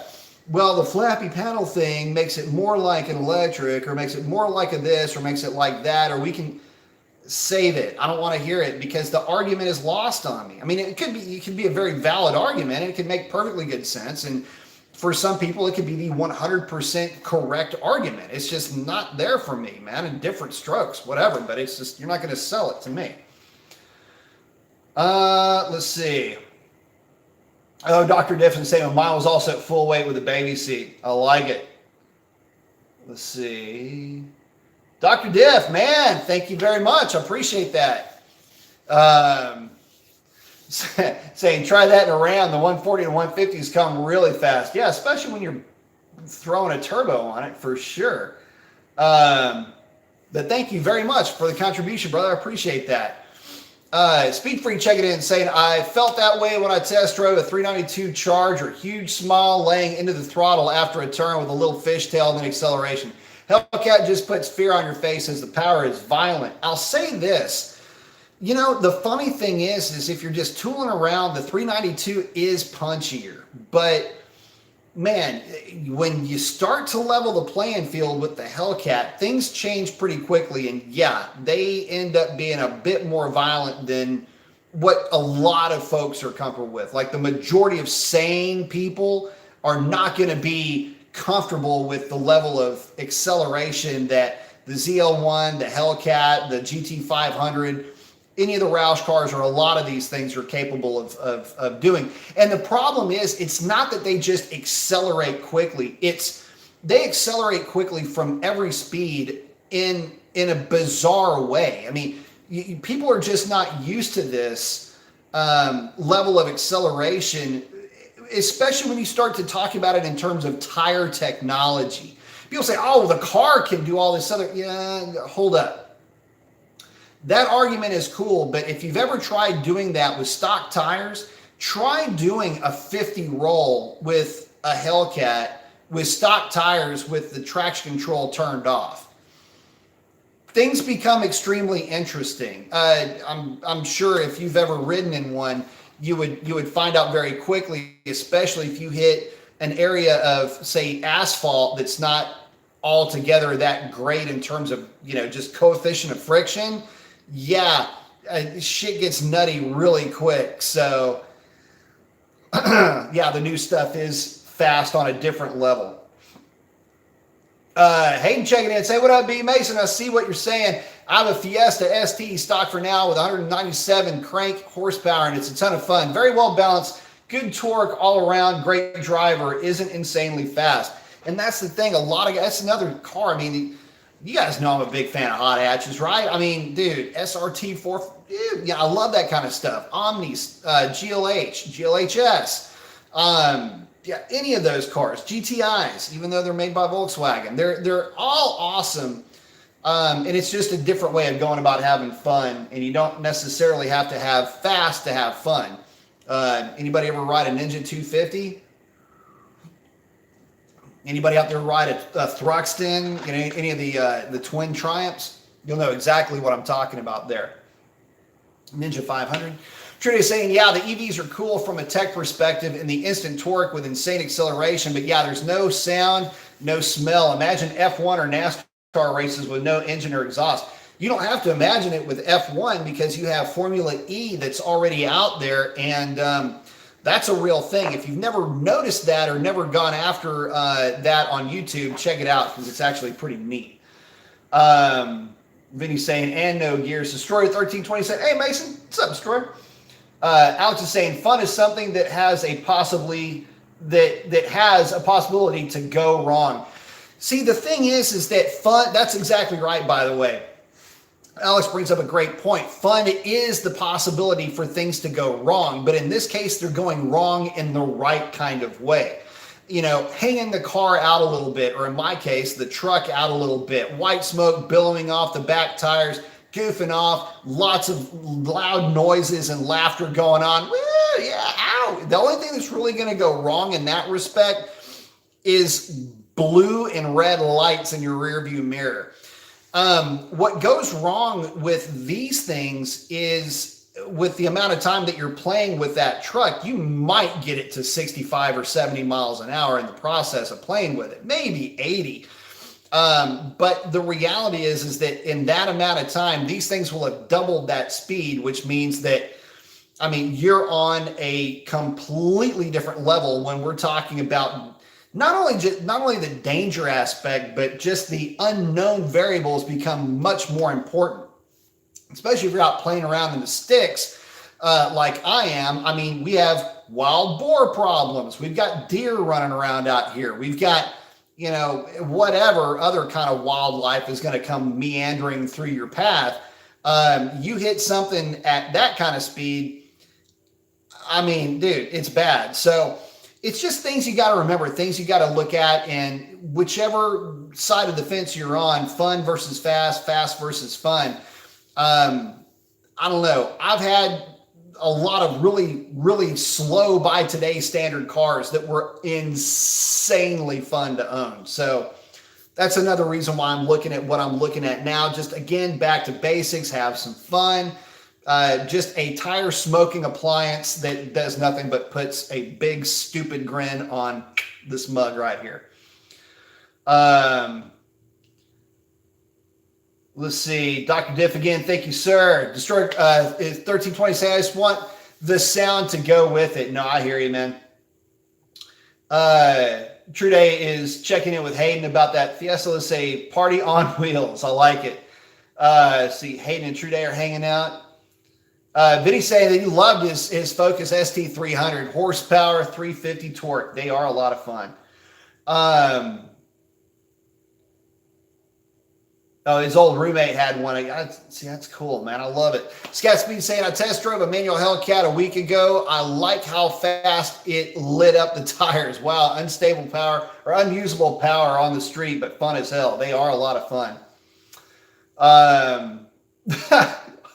well, the flappy panel thing makes it more like an electric, or makes it more like a this, or makes it like that, or we can save it. I don't want to hear it because the argument is lost on me. I mean, it could be a very valid argument, and it could make perfectly good sense. And for some people, it could be the 100% correct argument. It's just not there for me, man, in different strokes, whatever, but it's just, you're not going to sell it to me. Let's see. Oh, Dr. Diffin saying mine was also at full weight with a baby seat. I like it. Let's see. Dr. Diff, man, thank you very much. I appreciate that. Saying try that in a Ram. The 140 and 150s come really fast. Yeah, especially when you're throwing a turbo on it, for sure. But thank you very much for the contribution, brother. I appreciate that. Speed Freak checking in saying, I felt that way when I test drove a 392 Charger. Huge smile laying into the throttle after a turn with a little fishtail and acceleration. Hellcat just puts fear on your face as the power is violent. I'll say this. You know, the funny thing is if you're just tooling around, the 392 is punchier. But, man, when you start to level the playing field with the Hellcat, things change pretty quickly. And, yeah, they end up being a bit more violent than what a lot of folks are comfortable with. Like, the majority of sane people are not going to be comfortable with the level of acceleration that the ZL1, the Hellcat, the GT500, any of the Roush cars, or a lot of these things are capable of doing. And the problem is, it's not that they just accelerate quickly. They accelerate quickly from every speed in a bizarre way. I mean, people are just not used to this level of acceleration, especially when you start to talk about it in terms of tire technology. People say, oh, the car can do all this other, yeah, hold up. That argument is cool, but if you've ever tried doing that with stock tires, try doing a 50 roll with a Hellcat with stock tires with the traction control turned off. Things become extremely interesting. I'm sure if you've ever ridden in one, you would find out very quickly, especially if you hit an area of, say, asphalt that's not altogether that great in terms of, you know, just coefficient of friction. Yeah, shit gets nutty really quick. So, yeah, the new stuff is fast on a different level. Hayden checking in, say, what up, B. Mason? I see what you're saying. I have a Fiesta ST stock for now with 197 crank horsepower, and it's a ton of fun. Very well balanced, good torque all around, great driver, isn't insanely fast. And that's the thing, a lot of, that's another car. I mean, You guys know I'm a big fan of hot hatches, right? I mean, dude, SRT4, dude, yeah, I love that kind of stuff. Omnis, GLH, GLHS, yeah, any of those cars, GTIs, even though they're made by Volkswagen, they're all awesome. And it's just a different way of going about having fun, and you don't necessarily have to have fast to have fun. Anybody ever ride a Ninja 250? Anybody out there ride a Thruxton? You know, any of the twin Triumphs? You'll know exactly what I'm talking about there. Ninja 500. Trudy is saying, yeah, the EVs are cool from a tech perspective and the instant torque with insane acceleration, but yeah, there's no sound, no smell. Imagine F1 or NASCAR races with no engine or exhaust. You don't have to imagine it with F1 because you have Formula E that's already out there, and that's a real thing. If you've never noticed that or never gone after that on YouTube, check it out because it's actually pretty neat. Vinny's saying, and no gears. Destroyer 1320 said, hey, Mason, what's up, Destroyer? Alex is saying, fun is something that has a possibility to go wrong. See, the thing is that fun, that's exactly right, by the way. Alex brings up a great point. Fun is the possibility for things to go wrong, but in this case, they're going wrong in the right kind of way. You know, hanging the car out a little bit, or in my case, the truck out a little bit, white smoke billowing off the back tires, goofing off, lots of loud noises and laughter going on. Woo, yeah, ow. The only thing that's really going to go wrong in that respect is blue and red lights in your rearview mirror. What goes wrong with these things is with the amount of time that you're playing with that truck, you might get it to 65 or 70 miles an hour in the process of playing with it, maybe 80. But the reality is that in that amount of time, these things will have doubled that speed, which means that, I mean, you're on a completely different level when we're talking about not only the danger aspect, but just the unknown variables become much more important, especially if you're out playing around in the sticks like I am. I mean, we have wild boar problems. We've got deer running around out here. We've got, you know, whatever other kind of wildlife is going to come meandering through your path. You hit something at that kind of speed, I mean, dude, it's bad. So it's just things you got to remember, things you got to look at, and whichever side of the fence you're on, fun versus fast, fast versus fun. I don't know. I've had a lot of really, really slow by today's standard cars that were insanely fun to own. So that's another reason why I'm looking at what I'm looking at now. Just again, back to basics, have some fun. Just a tire smoking appliance that does nothing but puts a big stupid grin on this mug right here. Let's see, Dr. Diff again. Thank you, sir. Destroyer 1320 say, I just want the sound to go with it. No, I hear you, man. True Day is checking in with Hayden about that Fiesta. Let's say party on wheels. I like it. See, Hayden and True Day are hanging out. Vinny saying that he loved his Focus ST300, horsepower, 350 torque. They are a lot of fun. Oh, his old roommate had one. See, that's cool, man. I love it. Scat Speed saying, I test drove a manual Hellcat a week ago. I like how fast it lit up the tires. Wow, unstable power or unusable power on the street, but fun as hell. They are a lot of fun.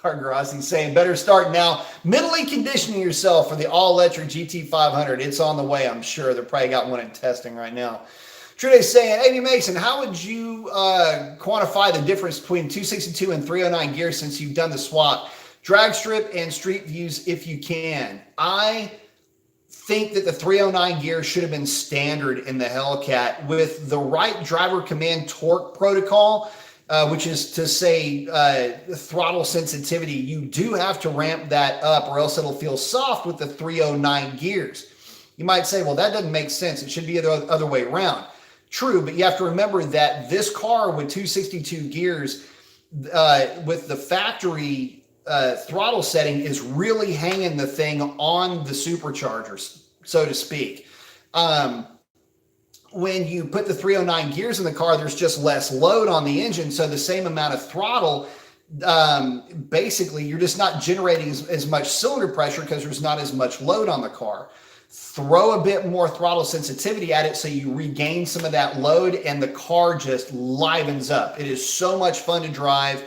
Argarasi saying, better start now. Mentally conditioning yourself for the all-electric GT500. It's on the way, I'm sure. They're probably got one in testing right now. Trude's saying, Amy Mason, how would you quantify the difference between 262 and 309 gears since you've done the swap? Drag strip and street views if you can. I think that the 309 gear should have been standard in the Hellcat with the right driver command torque protocol, which is to say throttle sensitivity. You do have to ramp that up or else it'll feel soft with the 309 gears. You might say, well, that doesn't make sense. It should be the other way around. True, but you have to remember that this car with 262 gears with the factory throttle setting is really hanging the thing on the superchargers, so to speak. when you put the 309 gears in the car, there's just less load on the engine. So the same amount of throttle, basically you're just not generating as much cylinder pressure because there's not as much load on the car. Throw a bit more throttle sensitivity at it so you regain some of that load and the car just livens up. It is so much fun to drive.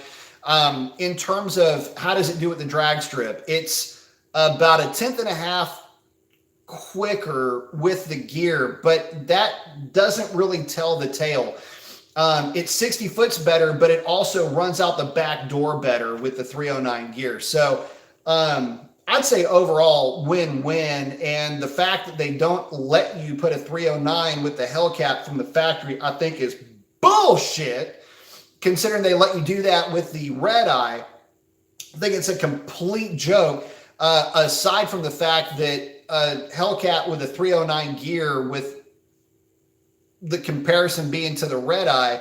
In terms of how does it do with the drag strip, it's about 1/10.5 quicker with the gear, but that doesn't really tell the tale. It's 60 foots better, but it also runs out the back door better with the 309 gear. So I'd say overall win-win. And the fact that they don't let you put a 309 with the Hellcat from the factory, I think is bullshit, considering they let you do that with the Red Eye. I think it's a complete joke, aside from the fact that Hellcat with a 309 gear, with the comparison being to the Red Eye,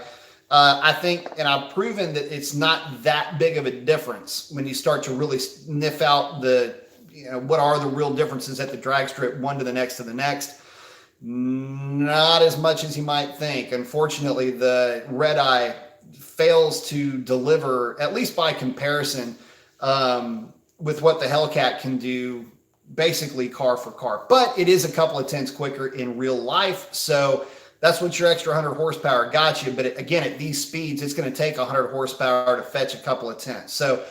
I think, and I've proven that it's not that big of a difference when you start to really sniff out the, what are the real differences at the drag strip, one to the next to the next. Not as much as you might think. Unfortunately, the Red Eye fails to deliver, at least by comparison, with what the Hellcat can do, basically car for car. But it is a couple of tenths quicker in real life, so that's what your extra 100 horsepower got you. But again, at these speeds, it's going to take 100 horsepower to fetch a couple of tenths. So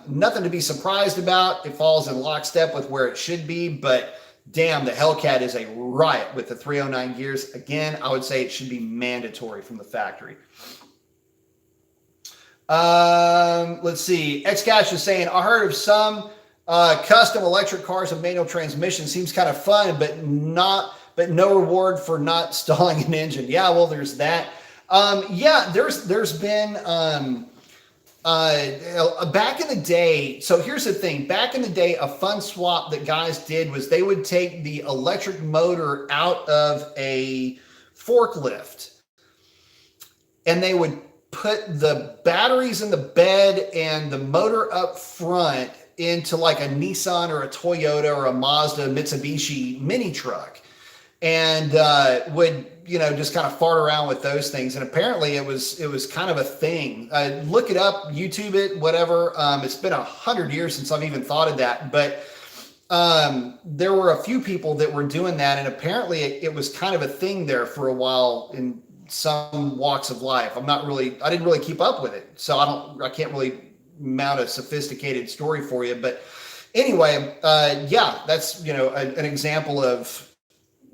nothing to be surprised about. It falls in lockstep with where it should be, but damn, the Hellcat is a riot with the 309 gears. Again, I would say it should be mandatory from the factory. Let's see. Xcash is saying, I heard of some custom electric cars with manual transmission. Seems kind of fun, but no reward for not stalling an engine. Yeah, well, there's that. Yeah, there's been back in the day. So here's the thing. Back in the day, a fun swap that guys did was they would take the electric motor out of a forklift and they would put the batteries in the bed and the motor up front into like a Nissan or a Toyota or a Mazda, Mitsubishi mini truck, and would, just kind of fart around with those things. And apparently it was kind of a thing. Look it up, YouTube it, whatever. It's been 100 years since I've even thought of that, but there were a few people that were doing that, and apparently it was kind of a thing there for a while in some walks of life. I didn't really keep up with it, so I can't really mount a sophisticated story for you. But anyway, yeah, that's an example of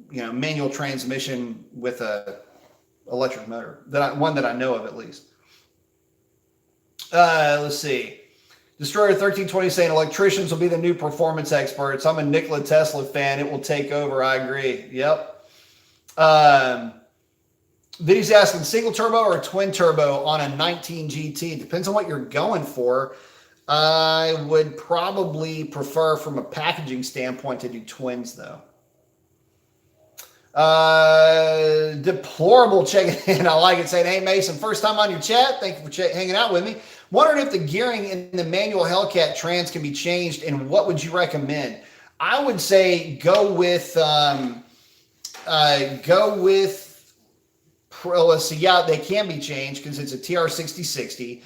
manual transmission with a electric motor, one that I know of at least. Let's see. Destroyer 1320 saying electricians will be the new performance experts. I'm a Nikola Tesla fan. It will take over. I agree. Yep. Vinny's asking single turbo or twin turbo on a 19 GT. Depends on what you're going for. I would probably prefer from a packaging standpoint to do twins though. Deplorable checking in. I like it, saying, hey Mason, first time on your chat. Thank you for hanging out with me. Wondering if the gearing in the manual Hellcat trans can be changed, and what would you recommend? I would say go with let's see, yeah, they can be changed because it's a TR6060,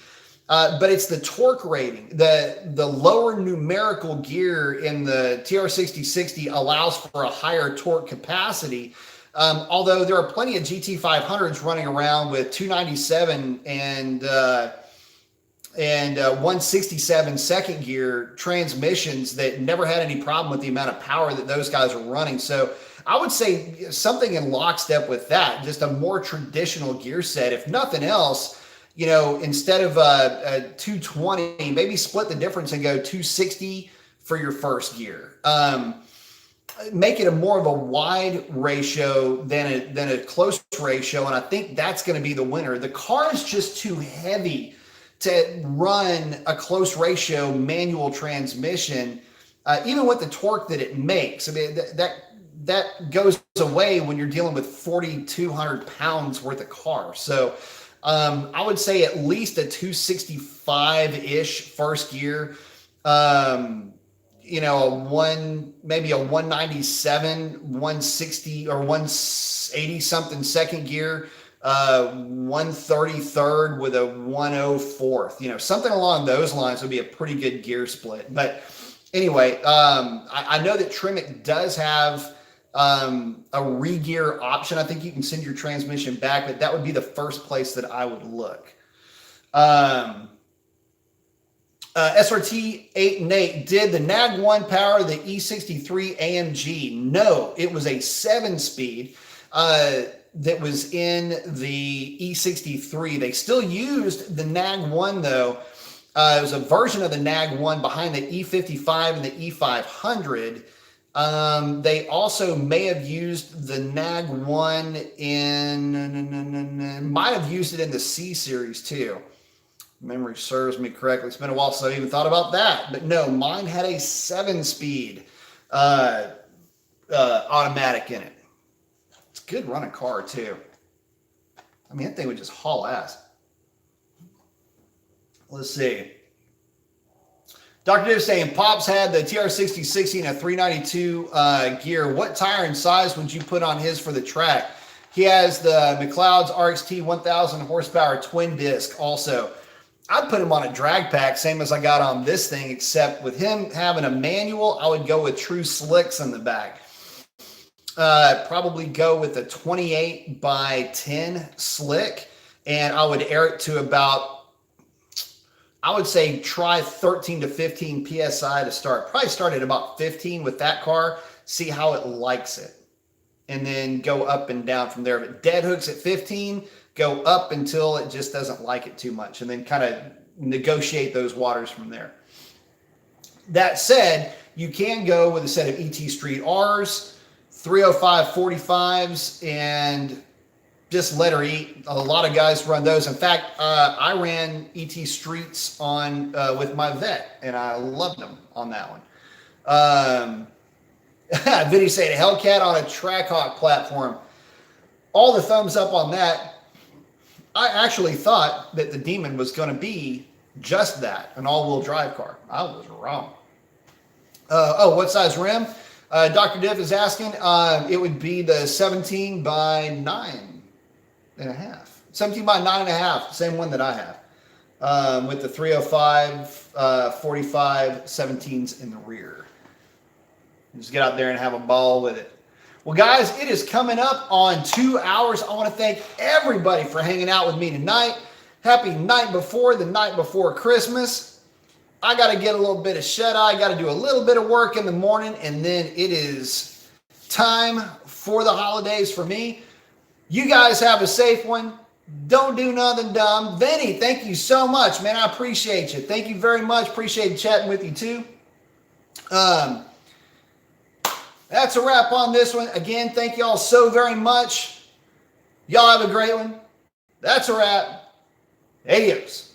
but it's the torque rating. The lower numerical gear in the TR6060 allows for a higher torque capacity, although there are plenty of GT500s running around with 297 and 167 second gear transmissions that never had any problem with the amount of power that those guys are running. So I would say something in lockstep with that, just a more traditional gear set. If nothing else, instead of a 220, maybe split the difference and go 260 for your first gear. Make it a more of a wide ratio than a close ratio, and I think that's going to be the winner. The car is just too heavy to run a close ratio manual transmission, even with the torque that it makes. I mean, that goes away when you're dealing with 4,200 pounds worth of car. So I would say at least a 265-ish first gear. maybe a 197, 160 or 180 something second gear, 133rd with a 104th, something along those lines would be a pretty good gear split. But anyway, I know that Tremec does have a re-gear option. I think you can send your transmission back, but that would be the first place that I would look. SRT 8 Nate, did the NAG 1 power the E63 AMG? No, it was a 7-speed that was in the E63. They still used the NAG 1 though. It was a version of the NAG 1 behind the E55 and the E500. They also may have used the NAG 1 might have used it in the C series too. Memory serves me correctly. It's been a while since I even thought about that. But no, mine had a 7-speed automatic in it. It's a good running car too. I mean, that thing would just haul ass. Let's see. Dr. Div saying, Pops had the TR6060 and a 392 gear. What tire and size would you put on his for the track? He has the McLeod's RXT 1000 horsepower twin disc also. I'd put him on a drag pack, same as I got on this thing, except with him having a manual, I would go with true slicks in the back. Probably go with a 28 by 10 slick, and I would air it to about, I would say try 13 to 15 PSI to start. Probably start at about 15 with that car, see how it likes it, and then go up and down from there. But dead hooks at 15, go up until it just doesn't like it too much, and then kind of negotiate those waters from there. That said, you can go with a set of ET Street R's, 305 45s, and just let her eat. A lot of guys run those. In fact, I ran ET Streets on with my vet, and I loved them on that one. Vinny saying, Hellcat on a Trackhawk platform. All the thumbs up on that. I actually thought that the Demon was going to be just that, an all-wheel drive car. I was wrong. What size rim? Dr. Div is asking. It would be the 17 by 9.5. 17 by 9.5, same one that I have. With the 305, 45, 17s in the rear. Just get out there and have a ball with it. Well, guys, it is coming up on 2 hours. I want to thank everybody for hanging out with me tonight. Happy night before Christmas. I got to get a little bit of shut-eye. Got to do a little bit of work in the morning, and then it is time for the holidays for me. You guys have a safe one. Don't do nothing dumb. Vinny, thank you so much, man. I appreciate you. Thank you very much. Appreciate chatting with you, too. That's a wrap on this one. Again, thank y'all so very much. Y'all have a great one. That's a wrap. Adios.